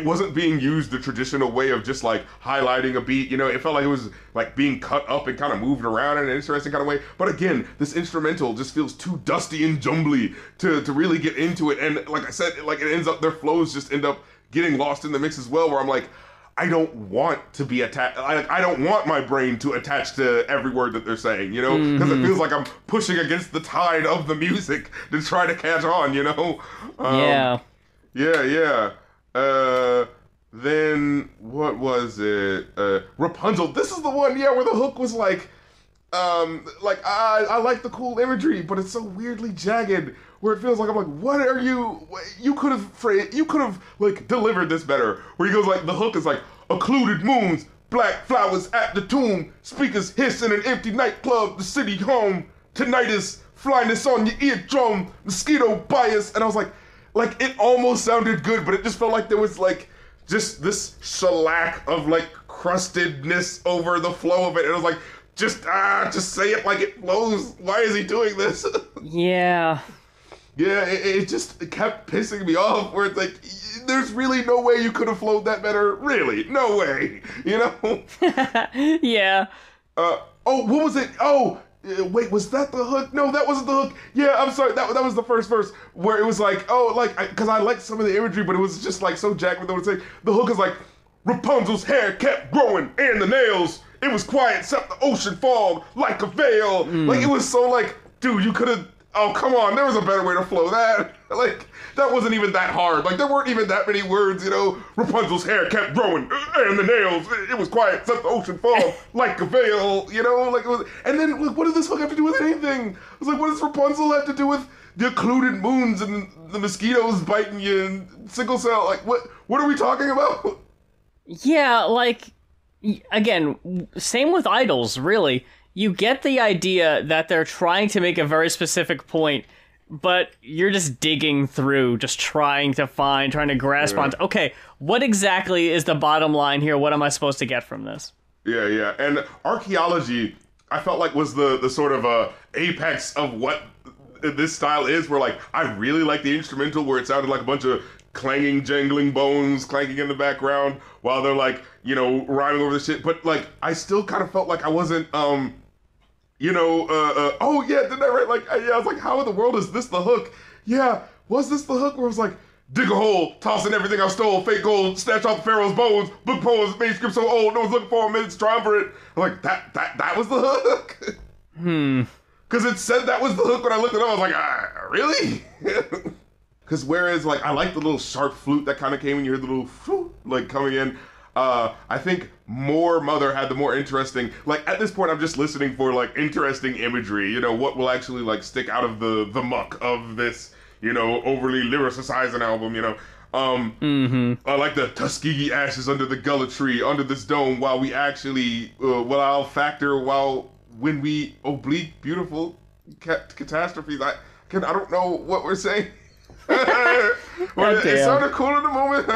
wasn't being used the traditional way of just like highlighting a beat, you know. It felt like it was like being cut up and kind of moved around in an interesting kind of way. But again, this instrumental just feels too dusty and jumbly to really get into it. And like I said, like it ends up, their flows just end up getting lost in the mix as well, where I'm like, I don't want to be attached. I don't want my brain to attach to every word that they're saying, you know, because it feels like I'm pushing against the tide of the music to try to catch on, you know. Yeah. Then what was it? Rapunzel. This is the one, yeah, where the hook was like I like the cool imagery, but it's so weirdly jagged. Where it feels like I'm like, what are you? You could have like delivered this better. Where he goes like, the hook is like, occluded moons, black flowers at the tomb, speakers hiss in an empty nightclub, the city home, tinnitus, flyness on your eardrum, mosquito bias, and I was like it almost sounded good, but it just felt like there was like just this shellac of like crustedness over the flow of it, and I was like, just say it like it flows. Why is he doing this? Yeah. Yeah, it just kept pissing me off, where it's like, there's really no way you could have flowed that better. Really, no way, you know? Yeah. What was it? Wait, was that the hook? No, that wasn't the hook. Yeah, I'm sorry, that was the first verse, where it was like, because I liked some of the imagery, but it was just like so jacked with what I would say. The hook is like, Rapunzel's hair kept growing, and the nails, it was quiet, except the ocean fog, like a veil. Like, it was so like, dude, you could have, Oh, come on, there was a better way to flow that. Like, that wasn't even that hard. Like, there weren't even that many words, you know. Rapunzel's hair kept growing, and the nails, it was quiet, set the ocean fall like a veil, you know? Like, it was, and then, like, what did this fuck have to do with anything? I was like, what does Rapunzel have to do with the occluded moons and the mosquitoes biting you and sickle cell? Like, what are we talking about? Yeah, like, again, same with IDLES, really. You get the idea that they're trying to make a very specific point, but you're just digging through, just trying to grasp onto, okay, what exactly is the bottom line here? What am I supposed to get from this? Yeah. And archaeology, I felt like was the sort of apex of what this style is, where like, I really like the instrumental where it sounded like a bunch of clanging, jangling bones clanking in the background while they're like, you know, rhyming over the shit. But like, I still kind of felt like I wasn't, oh yeah, didn't I write like, I was like, how in the world is this the hook? Yeah, was this the hook where it was like, dig a hole, tossing everything I stole, fake gold, snatch off the pharaoh's bones, book poems, manuscript so old, no one's looking for 'em, minutes trying for it. I'm like, that was the hook? Because it said that was the hook when I looked it up, I was like, really? Because whereas, like, I like the little sharp flute that kind of came when you heard the little flute, like, coming in. I think Moor Mother had the more interesting, like, at this point, I'm just listening for, like, interesting imagery, you know, what will actually, like, stick out of the muck of this, you know, overly lyricizing album, you know. I like the Tuskegee ashes under the gullah tree, under this dome, while we actually, when we oblique beautiful catastrophes. I don't know what we're saying. It sounded cool in the moment.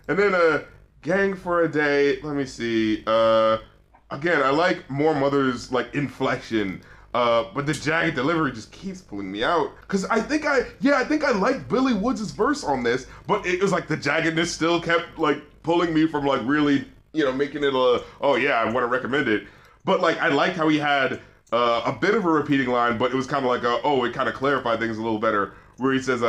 And then Gang for a Day. Let me see. Again, I like Moor Mother's like inflection. But the jagged delivery just keeps pulling me out. Cause I think I liked Billy Woods' verse on this, but it was like the jaggedness still kept like pulling me from like really, you know, making it oh yeah, I want to recommend it. But like, I liked how he had a bit of a repeating line, but it was kind of like it kind of clarified things a little better, where he says,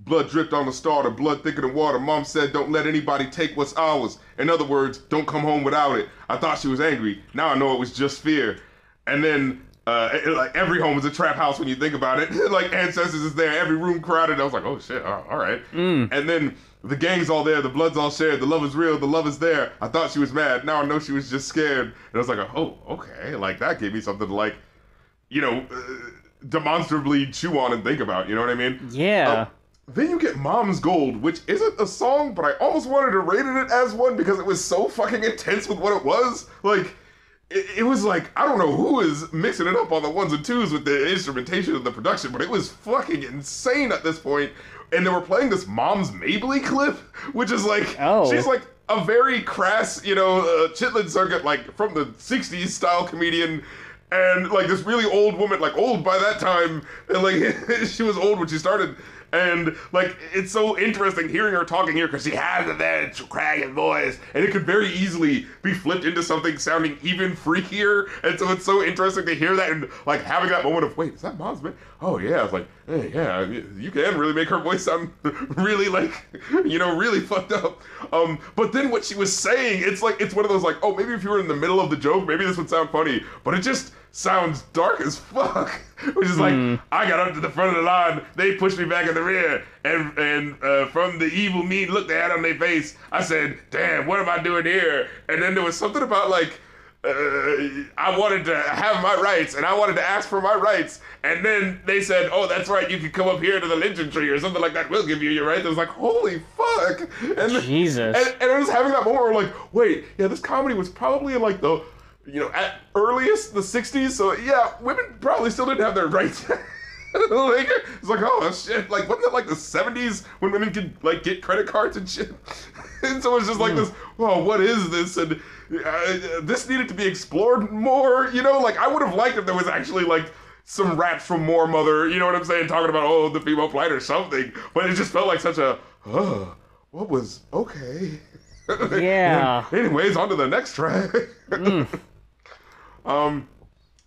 blood dripped on the starter, blood thicker than water. Mom said, don't let anybody take what's ours. In other words, don't come home without it. I thought she was angry. Now I know it was just fear. And then, like, every home is a trap house when you think about it. Like, Ancestors is there, every room crowded. I was like, oh shit, all right. And then the gang's all there, the blood's all shared, the love is real, the love is there. I thought she was mad. Now I know she was just scared. And I was like, oh, okay. Like, that gave me something to, like, you know, demonstrably chew on and think about. You know what I mean? Yeah. Then you get Mom's Gold, which isn't a song, but I almost wanted to rate it as one because it was so fucking intense with what it was. Like, it was like, I don't know who is mixing it up on the ones and twos with the instrumentation and the production, but it was fucking insane at this point. And they were playing this Mom's Mabley clip, which is like, she's like a very crass, you know, Chitlin Circuit, like from the 60s style comedian. And like this really old woman, like old by that time, and like she was old when she started. And like, it's so interesting hearing her talking here because she has that craggy voice, and it could very easily be flipped into something sounding even freakier. And so it's so interesting to hear that and like having that moment of, wait, is that Mom's man? Oh yeah, it's like, hey, yeah, you can really make her voice sound really like, you know, really fucked up. But then what she was saying, it's like, it's one of those like, oh, maybe if you were in the middle of the joke, maybe this would sound funny, but it just sounds dark as fuck. Which is like, I got up to the front of the line, they pushed me back in the rear, and from the evil mean look they had on their face, I said, damn, what am I doing here? And then there was something about like, I wanted to have my rights, and I wanted to ask for my rights, and then they said, oh, that's right, you can come up here to the lynching tree or something like that, we'll give you your rights. I was like, holy fuck. And Jesus. And I was having that moment where like, wait, yeah, this comedy was probably in like the, you know, at earliest the 60s, so yeah, women probably still didn't have their rights. Like, it's like, oh shit, like wasn't it like the 70s when women could like get credit cards and shit? And so it's just like this, oh, what is this? And this needed to be explored more, you know? Like, I would have liked if there was actually like some raps from Moor Mother, you know what I'm saying, talking about, oh, the female plight or something, but it just felt like such a, what was, okay. Yeah. Anyways, on to the next track.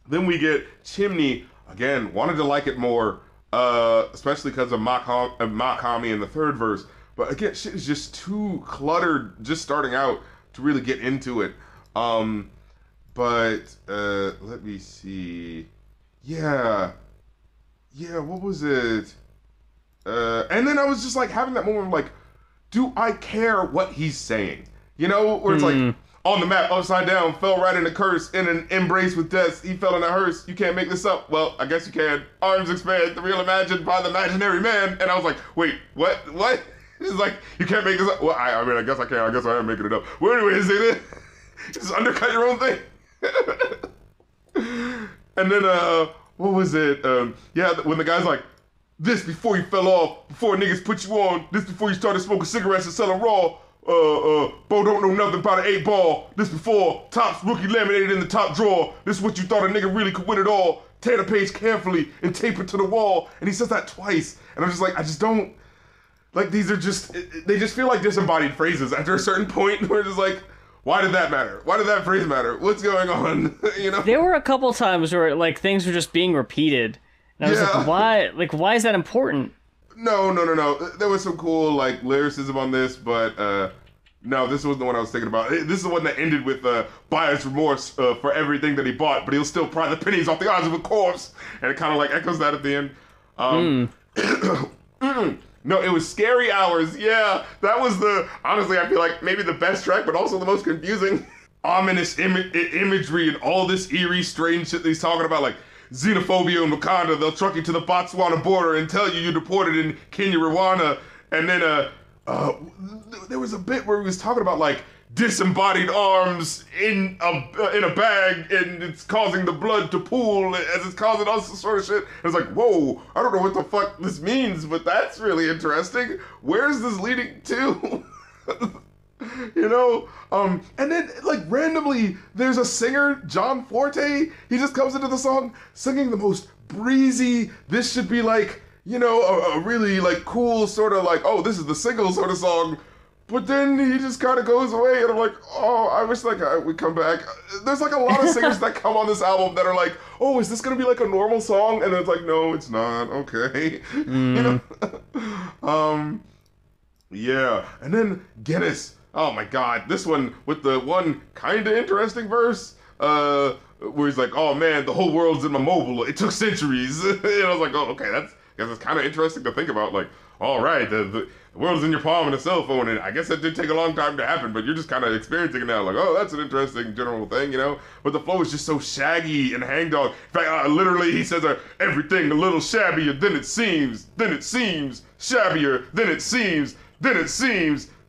Then we get Chimney. Again, wanted to like it more, especially because of Makami in the third verse. But again, shit is just too cluttered just starting out to really get into it. But let me see. Yeah. Yeah, what was it? And then I was just like having that moment of like, do I care what he's saying? You know, where it's like, on the map, upside down, fell right in a curse, in an embrace with death. He fell in a hearse. You can't make this up. Well, I guess you can. Arms expand, the real imagined by the imaginary man. And I was like, wait, what? What? It's like, you can't make this up. Well, I mean, I guess I can. I guess I am making it up. Well, anyway, is it? Just undercut your own thing. And then, what was it? Yeah, when the guy's like, this before you fell off, before niggas put you on, this before you started smoking cigarettes and selling raw. Bo don't know nothing about an 8-ball. This before Topps rookie laminated in the top drawer. This is what you thought a nigga really could win it all. Tear the page carefully and tape it to the wall. And he says that twice. And I'm just like, I just don't, like, these are just, they just feel like disembodied phrases after a certain point where it's just like, why did that matter? Why did that phrase matter? What's going on? You know? There were a couple times where, like, things were just being repeated. And I was like, why is that important? No. There was some cool, like, lyricism on this, but, no, this wasn't the one I was thinking about. This is the one that ended with, buyer's remorse, for everything that he bought, but he'll still pry the pennies off the odds of a corpse. And it kind of, like, echoes that at the end. No, it was Scary Hours. Yeah, that was honestly, I feel like maybe the best track, but also the most confusing. Ominous imagery and all this eerie, strange shit that he's talking about, like, xenophobia in Wakanda. They'll truck you to the Botswana border and tell you you're deported in Kenya, Rwanda. And then there was a bit where he was talking about like disembodied arms in a bag, and it's causing the blood to pool as it's causing all this sort of shit. It's like, whoa, I don't know what the fuck this means, but that's really interesting. Where is this leading to? You know, and then like randomly there's a singer, John Forte. He just comes into the song singing the most breezy, this should be like, you know, a really like cool sort of like, oh, this is the single sort of song. But then he just kind of goes away, and I'm like, oh, I wish that guy would come back. There's like a lot of singers that come on this album that are like, oh, is this gonna be like a normal song? And it's like, no, it's not. Okay, you know. Yeah, and then Guinness. Oh my God, this one with the one kind of interesting verse, where he's like, oh man, the whole world's in my mobile. It took centuries. And I was like, oh, okay, I guess it's kind of interesting to think about. Like, all right, the world's in your palm and a cell phone, and I guess that did take a long time to happen, but you're just kind of experiencing it now. Like, oh, that's an interesting general thing, you know? But the flow is just so shaggy and hangdog. In fact, literally, he says, everything a little shabbier than it seems, shabbier than it seems.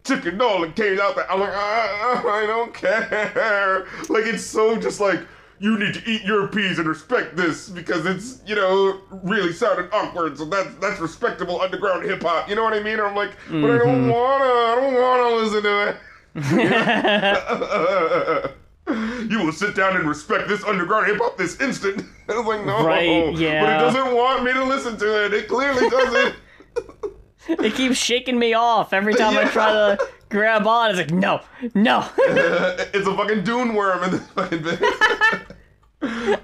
Chicken Nolan came out there. I'm like, I don't care. Like, it's so just like, you need to eat your peas and respect this because it's, you know, really sounded awkward. So that's respectable underground hip hop. You know what I mean? And I'm like, but I don't wanna listen to it. You will sit down and respect this underground hip hop this instant. I was like, no, right, yeah. But it doesn't want me to listen to it. It clearly doesn't. It keeps shaking me off every time I try to grab on. It's like, no. It's a fucking dune worm in this fucking bit.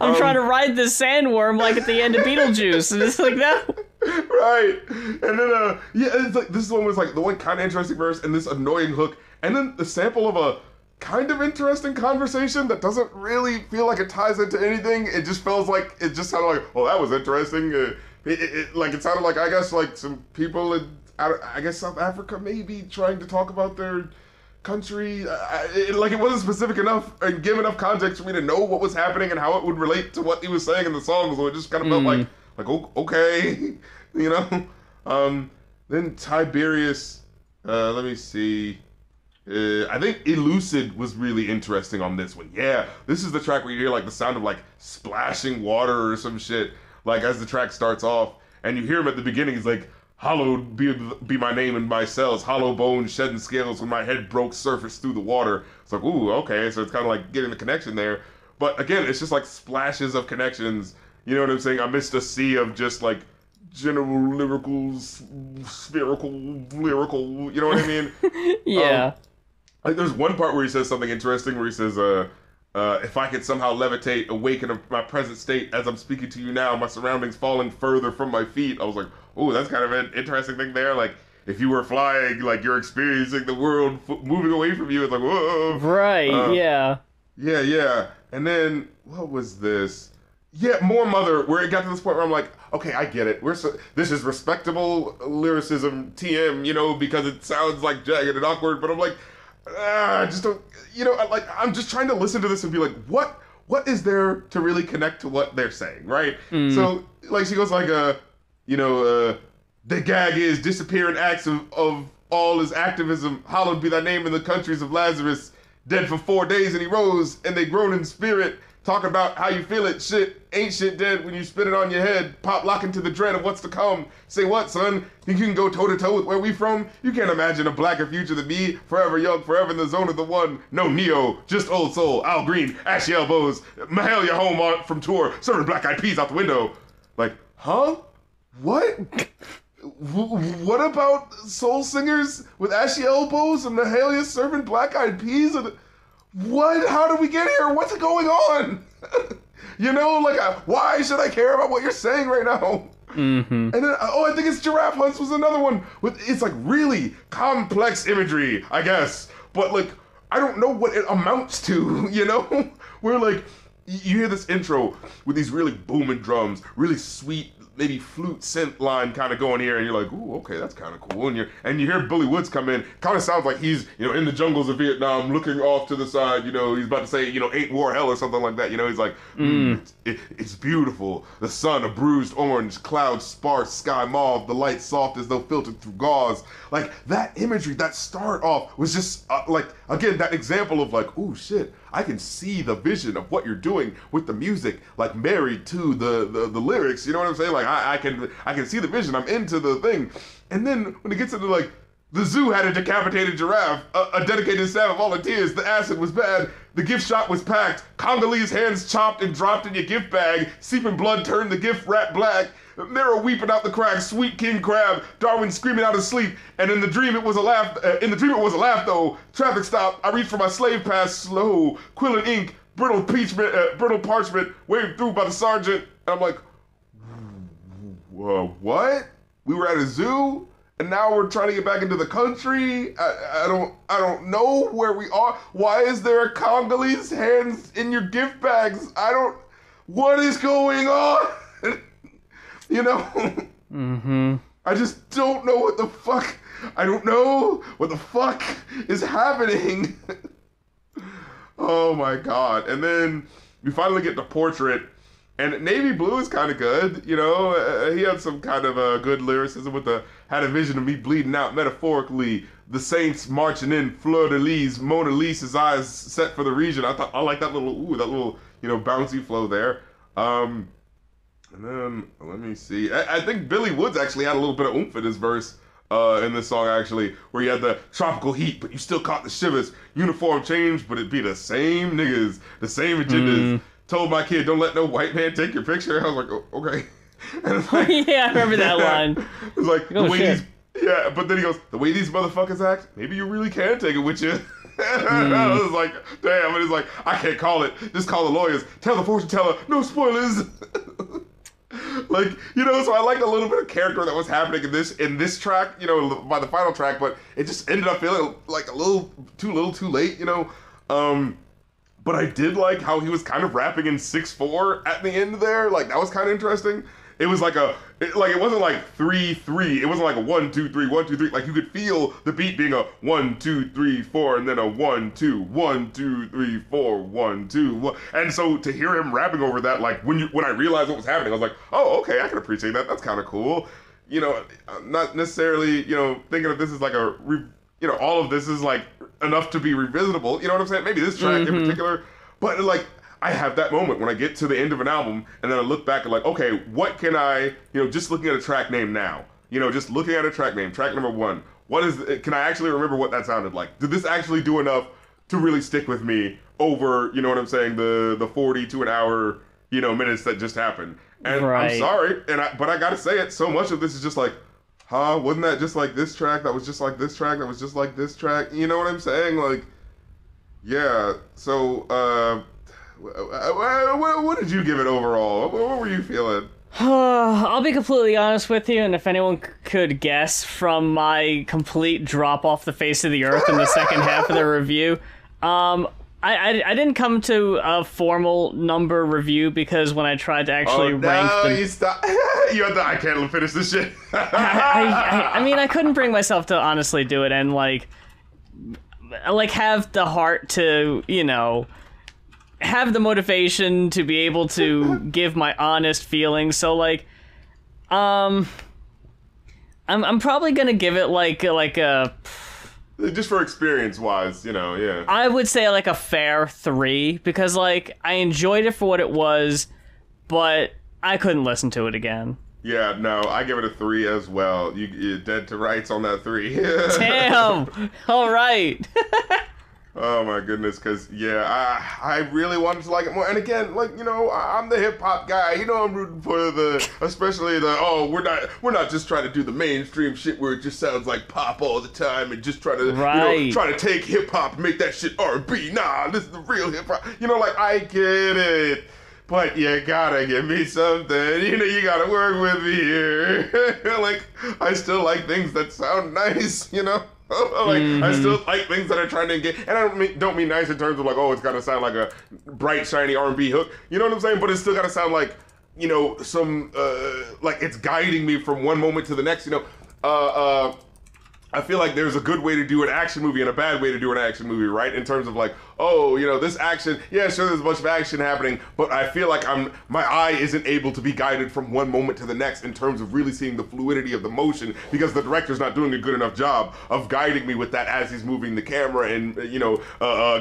I'm trying to ride this sandworm like at the end of Beetlejuice, and it's like, no. Right. And then, yeah, it's like, this one was like the one kind of interesting verse and this annoying hook. And then the sample of a kind of interesting conversation that doesn't really feel like it ties into anything. It just feels like, it just sounded like, well, that was interesting. It sounded like, I guess, like some people in, I guess, South Africa maybe trying to talk about their country. It wasn't specific enough and give enough context for me to know what was happening and how it would relate to what he was saying in the song. So it just kind of felt like okay, you know. Then Tiberius, let me see. I think Elucid was really interesting on this one. Yeah, this is the track where you hear like the sound of like splashing water or some shit. Like as the track starts off, and you hear him at the beginning, he's like, hallowed be my name and my cells, hollow bones shedding scales when my head broke surface through the water. It's like, ooh, okay, so it's kind of like getting the connection there. But again, it's just like splashes of connections. You know what I'm saying? I missed a sea of just like general lyrical, spherical, lyrical, you know what I mean? Yeah. Like there's one part where he says something interesting where he says, if I could somehow levitate, awaken my present state as I'm speaking to you now, my surroundings falling further from my feet. I was like, oh, that's kind of an interesting thing there. Like, if you were flying, like, you're experiencing the world moving away from you. It's like, whoa. Right, yeah. Yeah. And then, what was this? Yeah, more Mother, where it got to this point where I'm like, okay, I get it. This is respectable lyricism, TM, you know, because it sounds like jagged and awkward, but I'm like, I just don't, you know, I'm just trying to listen to this and be like, what is there to really connect to what they're saying, right? So, like, she goes like, the gag is disappearing acts of all his activism, hallowed be thy name in the countries of Lazarus, dead for 4 days and he rose, and they groan in spirit, talk about how you feel it, shit, ain't shit dead when you spit it on your head, pop lock into the dread of what's to come. Say what, son? Think you can go toe-to-toe with where we from? You can't imagine a blacker future than me, forever young, forever in the zone of the one. No Neo, just old soul, Al Green, ashy elbows, Mahalia home on from tour, serving black-eyed peas out the window. Like, huh? What? What about soul singers with ashy elbows and Mahalia serving black-eyed peas? What? How did we get here? What's going on? You know, like, why should I care about what you're saying right now? And then, I think it's Giraffe Hunts was another one. It's like really complex imagery, I guess. But like, I don't know what it amounts to, you know? Where like, you hear this intro with these really booming drums, really sweet, maybe flute synth line kind of going here, and you're like, ooh, okay, that's kind of cool. And you hear Billy Woods come in, kind of sounds like he's, you know, in the jungles of Vietnam, looking off to the side, you know, he's about to say, you know, ain't war hell or something like that, you know, he's like, it's beautiful. The sun, a bruised orange, clouds sparse, sky mauve, the light soft as though filtered through gauze. Like, that imagery, that start off was just, like, again, that example of like, ooh, shit, I can see the vision of what you're doing with the music, like married to the lyrics, you know what I'm saying? Like, I can see the vision, I'm into the thing. And then when it gets into like, the zoo had a decapitated giraffe, a dedicated staff of volunteers, the acid was bad, the gift shop was packed, Congolese hands chopped and dropped in your gift bag, seeping blood turned the gift wrap black, Mara weeping out the cracks, sweet king crab, Darwin screaming out of sleep, and in the dream it was a laugh, though, traffic stop, I reached for my slave pass, slow, quill and ink, brittle parchment, waved through by the sergeant, and I'm like, what? We were at a zoo? And now we're trying to get back into the country. I don't know where we are. Why is there a Congolese hands in your gift bags? What is going on? You know? I just don't know what the fuck. I don't know what the fuck is happening. Oh my God. And then we finally get the portrait. And Navy Blue is kind of good, you know. He had some kind of good lyricism had a vision of me bleeding out metaphorically. The Saints marching in, fleur de lis, Mona Lisa's eyes set for the region. I like that little, you know, bouncy flow there. And then let me see. I think Billy Woods actually had a little bit of oomph in his verse in this song actually, where you had the tropical heat, but you still caught the shivers. Uniform changed, but it'd be the same niggas, the same agendas. Told my kid, don't let no white man take your picture. I was like, oh, okay. And it's like, yeah, I remember that line. It's like, the way but then he goes, the way these motherfuckers act, maybe you really can take it with you. I was like, damn. And it's like, I can't call it. Just call the lawyers. Tell the fortune teller, no spoilers. Like, you know, so I liked a little bit of character that was happening in this track, you know, by the final track, but it just ended up feeling like a little too late, you know. But I did like how he was kind of rapping in 6/4 at the end there. Like, that was kind of interesting. It was like it wasn't like 3/3. It wasn't like a 1 2 3 1 2 3. Like, you could feel the beat being a 1 2 3 4 and then a 1 2 1 2 3 4 1 2 1. And so to hear him rapping over that, like when I realized what was happening, I was like, oh, okay, I can appreciate that. That's kind of cool. You know, not necessarily, you know, thinking of this as like all of this is like enough to be revisitable. You know what I'm saying? Maybe this track in particular, but like, I have that moment when I get to the end of an album and then I look back and like, okay, what can I, you know, just looking at a track name now, you know, just looking at a track name, track number 1, can I actually remember what that sounded like? Did this actually do enough to really stick with me over, you know what I'm saying, the 40 to an hour, you know, minutes that just happened? And right. I'm sorry, but I gotta say it, so much of this is just like, wasn't that just like this track? That was just like this track? That was just like this track? You know what I'm saying? Like, yeah, so, what did you give it overall? What were you feeling? I'll be completely honest with you, and if anyone could guess from my complete drop off the face of the earth in the second half of the review, I didn't come to a formal number review because when I tried to actually rank them... you stop. You had to, I can't finish this shit. I mean, I couldn't bring myself to honestly do it and, like have the heart to, you know, have the motivation to be able to give my honest feelings. So, like, I'm probably gonna give it, like a... Just for experience-wise, you know, yeah. I would say, like, a fair 3, because, like, I enjoyed it for what it was, but I couldn't listen to it again. Yeah, no, I give it a 3 as well. You're dead to rights on that 3. Damn! All right. Oh my goodness, because, yeah, I really wanted to like it more. And again, like, you know, I'm the hip-hop guy. You know, I'm rooting for especially we're not just trying to do the mainstream shit where it just sounds like pop all the time and just try to, right. you know, try to take hip-hop and make that shit R&B. Nah, this is the real hip-hop. You know, like, I get it. But you gotta give me something. You know, you gotta work with me here. Like, I still like things that sound nice, you know? Like, I still like things that are trying to engage, and I don't mean nice in terms of like, oh, it's gotta sound like a bright, shiny R&B hook. You know what I'm saying? But it's still gotta sound like, you know, some like it's guiding me from one moment to the next. You know, I feel like there's a good way to do an action movie and a bad way to do an action movie, right? In terms of like, oh, you know, this action, yeah, sure, there's a bunch of action happening, but I feel like my eye isn't able to be guided from one moment to the next in terms of really seeing the fluidity of the motion, because the director's not doing a good enough job of guiding me with that as he's moving the camera and, you know,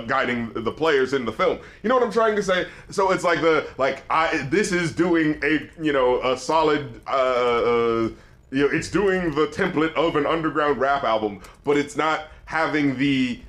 guiding the players in the film. You know what I'm trying to say? So it's like this is doing a, you know, a solid, you know, it's doing the template of an underground rap album, but it's not having the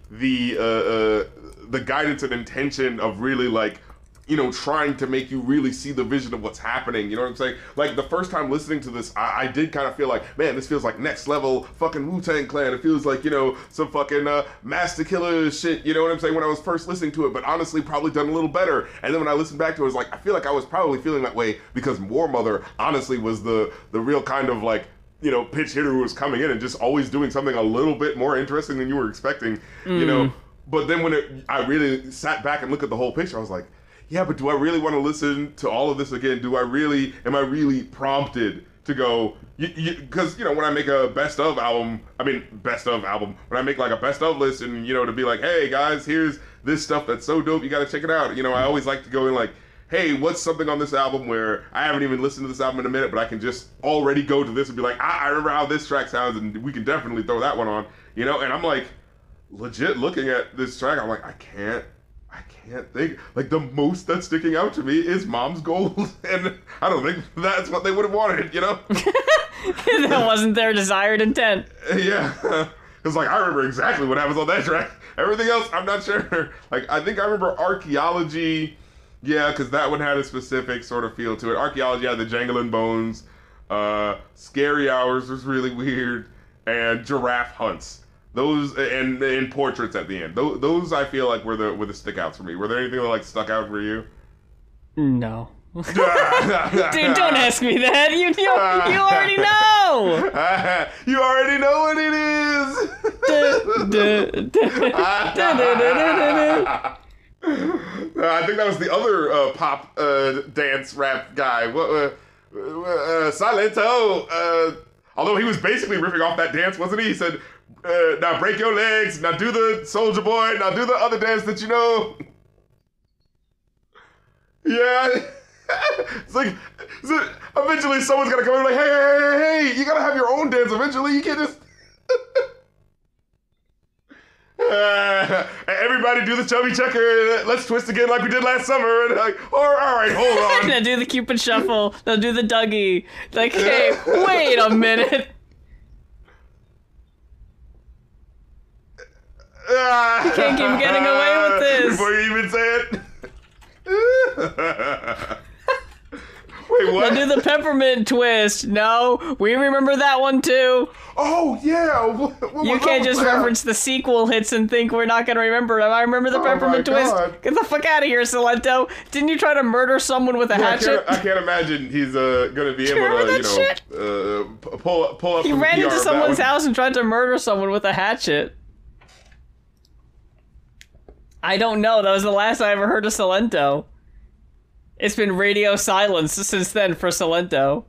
guidance and intention of really, like, you know, trying to make you really see the vision of what's happening. You know what I'm saying? Like, the first time listening to this, I did kind of feel like, man, this feels like next level fucking Wu-Tang Clan. It feels like, you know, some fucking Master Killer shit. You know what I'm saying? When I was first listening to it, but honestly, probably done a little better. And then when I listened back to it, I was like, I feel like I was probably feeling that way because Moor Mother honestly was the real kind of, like, you know, pitch hitter who was coming in and just always doing something a little bit more interesting than you were expecting, you know. But then when I really sat back and looked at the whole picture, I was like, yeah, but do I really want to listen to all of this again? Am I really prompted to go, because, you know, when I make a best of album, when I make like a best of list and, you know, to be like, hey guys, here's this stuff that's so dope, you got to check it out. You know, I always like to go in like, hey, what's something on this album where I haven't even listened to this album in a minute, but I can just already go to this and be like, I remember how this track sounds, and we can definitely throw that one on, you know? And I'm like, legit looking at this track, I'm like, I can't think. Like, the most that's sticking out to me is Mom's Gold, and I don't think that's what they would have wanted, you know? That wasn't their desired intent. Yeah. Because, like, I remember exactly what happens on that track. Everything else, I'm not sure. Like, I think I remember Archaeology. Yeah, because that one had a specific sort of feel to it. Archaeology had the jangling bones. Scary Hours was really weird. And Giraffe Hunts. Those, and Portraits at the end. Those I feel like were the stickouts for me. Were there anything that, like, stuck out for you? No. Dude, don't ask me that. You already know. You already know what it is. I think that was the other pop dance rap guy. Silento. Although he was basically riffing off that dance, wasn't he? He said, now break your legs, now do the Soldier Boy, now do the other dance that you know. Yeah. It's like, eventually someone's gotta come in and like, hey, you gotta have your own dance eventually. You can't just... everybody do the chubby checker. Let's twist again like we did last summer. And like, all right, hold on. Now do the Cupid shuffle. Now do the Dougie. Like, hey, wait a minute. You can't keep getting away with this. Before you even say it. Wait, what? Now do the peppermint twist. No, we remember that one too. Oh, yeah. You can't just reference the sequel hits and think we're not going to remember them. I remember the peppermint twist. Get the fuck out of here, Silento. Didn't you try to murder someone with a hatchet? I can't imagine he's going to be able to, pull up He ran into someone's house and tried to murder someone with a hatchet. I don't know. That was the last I ever heard of Salento. It's been radio silence since then for Salento.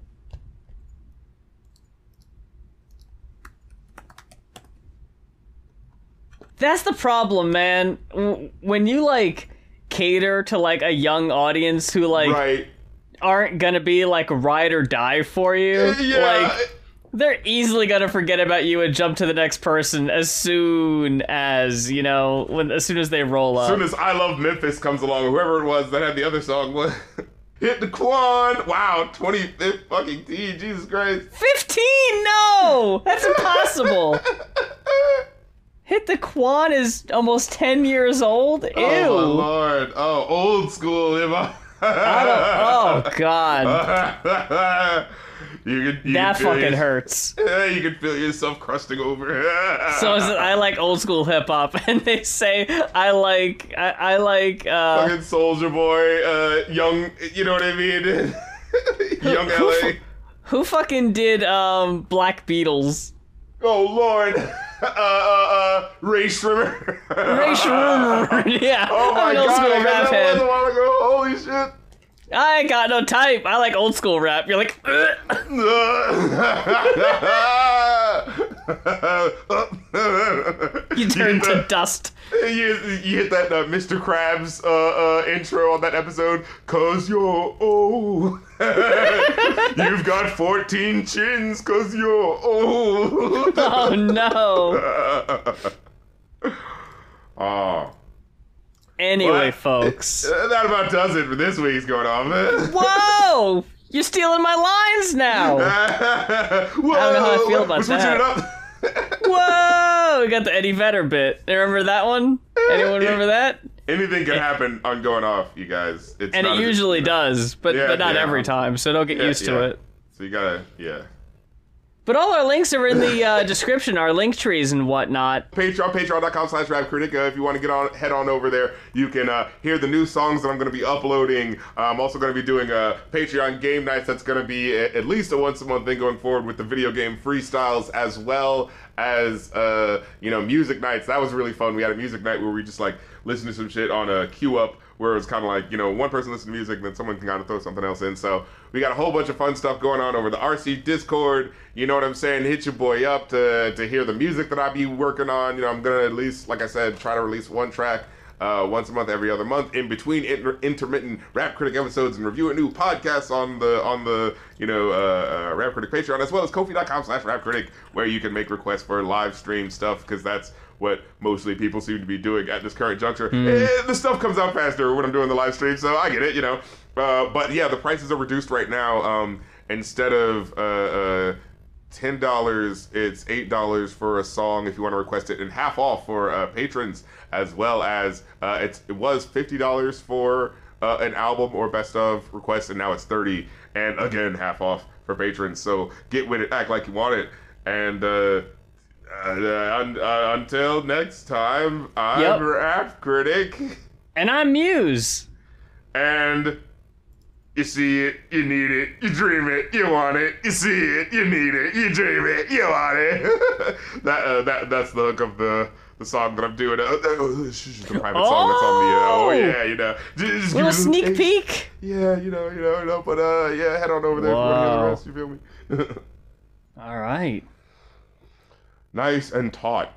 That's the problem, man. When you, like, cater to, like, a young audience who, like, aren't gonna be, like, ride or die for you, like, they're easily gonna forget about you and jump to the next person as soon as, you know, as soon as they roll up. As soon as I Love Memphis comes along, or whoever it was that had the other song, hit the Quan! Wow, 25th fucking T, Jesus Christ. 15? No! That's impossible. Hit the Quan is almost 10 years old? Ew. Oh, my Lord. Oh, old school hip-hop. Oh, God. That fucking hurts. Yeah, you can feel yourself crusting over. So I like old school hip-hop, and they say I like fucking Soulja Boy, young, you know what I mean? Young LA. Who fucking did Black Beatles? Oh, Lord. Ray Shrimmer. Ray Shrimmer, yeah. Oh my God, I got that one a while ago. Holy shit. I ain't got no type. I like old school rap. You're like, you turn to dust. You hit that Mr. Krabs intro on that episode. 'Cause you're old. You've got 14 chins 'cause you're old. Oh no. Oh. Anyway, folks. That about does it for this week's Going On. Whoa! You're stealing my lines now. Whoa, I don't know how I feel about that. We're switching it up. Whoa! We got the Eddie Vedder bit. Remember that one? Anyone remember that? Anything can happen on Going Off, you guys. It's and it usually does, but not every time, so don't get used to it. So you gotta, But all our links are in the description, our link trees and whatnot. Patreon.com/rapcritic. If you want to head on over there, you can hear the new songs that I'm going to be uploading. I'm also going to be doing Patreon game nights. That's going to be at least a once a month thing going forward with the video game freestyles, as well as music nights. That was really fun. We had a music night where we just like listened to some shit on a queue up, where it was kind of like, one person listened to music and then someone can kind of throw something else in. So we got a whole bunch of fun stuff going on over the RC Discord. You know what I'm saying? Hit your boy up to hear the music that I be working on. I'm going to at least, like I said, try to release one track once a month, every other month, in between intermittent Rap Critic episodes, and review a new podcast on the Rap Critic Patreon, as well as Ko-fi.com/rapcritic, where you can make requests for live stream stuff, because that's what mostly people seem to be doing at this current juncture. The stuff comes out faster when I'm doing the live stream, so I get it, But yeah, the prices are reduced right now. Instead of $10, it's $8 for a song if you want to request it, and half off for patrons, as well as it was $50 for an album or best of request, and now it's $30, and again half off for patrons. So get with it, act like you want it, and until next time, I'm Rap Critic, and I'm Mues, and you see it, you need it, you dream it, you want it, you see it, you need it, you dream it, you want it. That's the hook of the song that I'm doing. It's just a private song that's on the, just little sneak peek. Yeah, but head on over there if you want to hear the rest, you feel me? All right. Nice and taut.